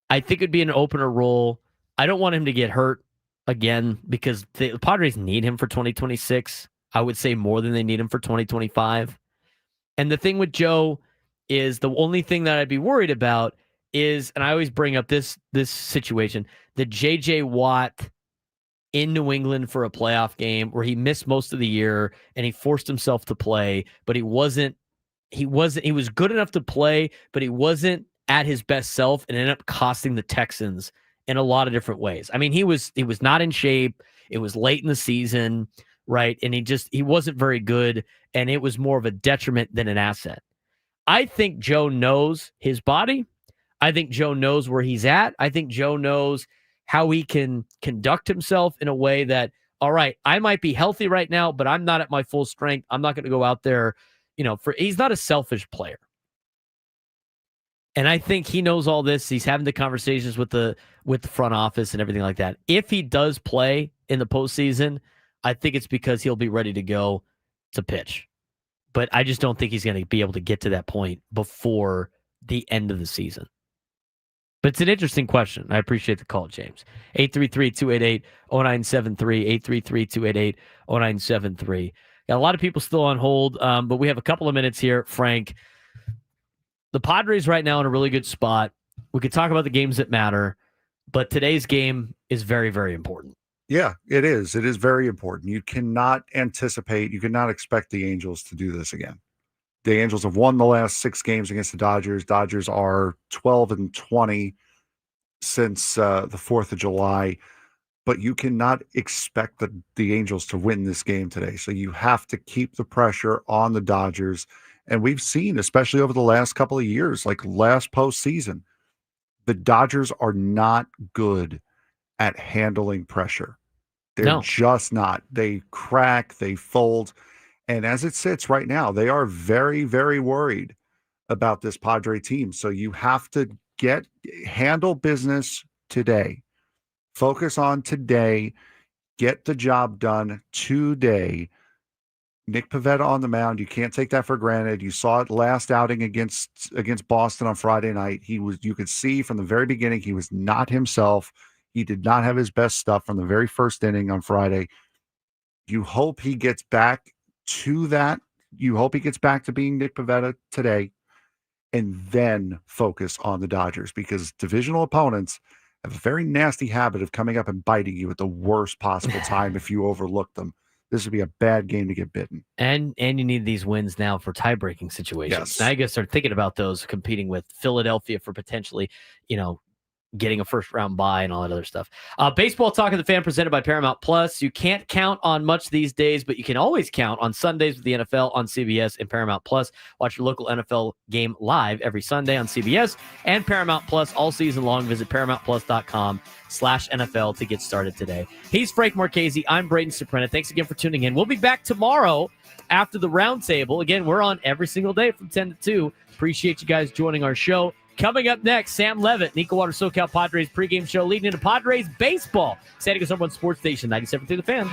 Speaker 2: I think it'd be an opener role. I don't want him to get hurt again because the Padres need him for 2026. I would say more than they need him for 2025. And the thing with Joe is the only thing that I'd be worried about is, and I always bring up this situation, the J.J. Watt in New England for a playoff game where he missed most of the year and he forced himself to play, but he was good enough to play, but he wasn't at his best self and ended up costing the Texans in a lot of different ways. I mean, he was not in shape. It was late in the season, right? And he wasn't very good, and it was more of a detriment than an asset. I think Joe knows his body. I think Joe knows where he's at. I think Joe knows how he can conduct himself in a way that, all right, I might be healthy right now, but I'm not at my full strength. I'm not going to go out there, he's not a selfish player. And I think he knows all this. He's having the conversations with the front office and everything like that. If he does play in the postseason, I think it's because he'll be ready to go to pitch. But I just don't think he's going to be able to get to that point before the end of the season. But it's an interesting question. I appreciate the call, James. 833-288-0973, 833-288-0973. Got a lot of people still on hold, but we have a couple of minutes here, Frank. The Padres right now in a really good spot. We could talk about the games that matter, but today's game is very, very important.
Speaker 5: Yeah, it is. It is very important. You cannot expect the Angels to do this again. The Angels have won the last 6 games against the Dodgers. Dodgers are 12-20 since the 4th of July. But you cannot expect the Angels to win this game today. So you have to keep the pressure on the Dodgers. And we've seen, especially over the last couple of years, like last postseason, the Dodgers are not good at handling pressure. They're just not. They crack, they fold. And as it sits right now, they are very, very worried about this Padre team. So you have to handle business today. Focus on today. Get the job done today. Nick Pivetta on the mound. You can't take that for granted. You saw it last outing against Boston on Friday night. You could see from the very beginning he was not himself. He did not have his best stuff from the very first inning on Friday. You hope he gets back to that. You hope he gets back to being Nick Pivetta today, and then focus on the Dodgers, because divisional opponents have a very nasty habit of coming up and biting you at the worst possible time if you overlook them. This would be a bad game to get bitten. And
Speaker 2: you need these wins now for tie-breaking situations.
Speaker 5: Yes.
Speaker 2: Now you got to start thinking about those, competing with Philadelphia for potentially, getting a first-round bye and all that other stuff. Baseball Talk of the Fan presented by Paramount Plus. You can't count on much these days, but you can always count on Sundays with the NFL on CBS and Paramount Plus. Watch your local NFL game live every Sunday on CBS and Paramount Plus all season long. Visit ParamountPlus.com/NFL to get started today. He's Frank Marchese. I'm Braden Surprenant. Thanks again for tuning in. We'll be back tomorrow after the roundtable. Again, we're on every single day from 10 to 2. Appreciate you guys joining our show. Coming up next, Sam Levitt, Nico Water SoCal Padres pregame show leading into Padres baseball. San Diego's #1 sports station, 97.3 The Fan.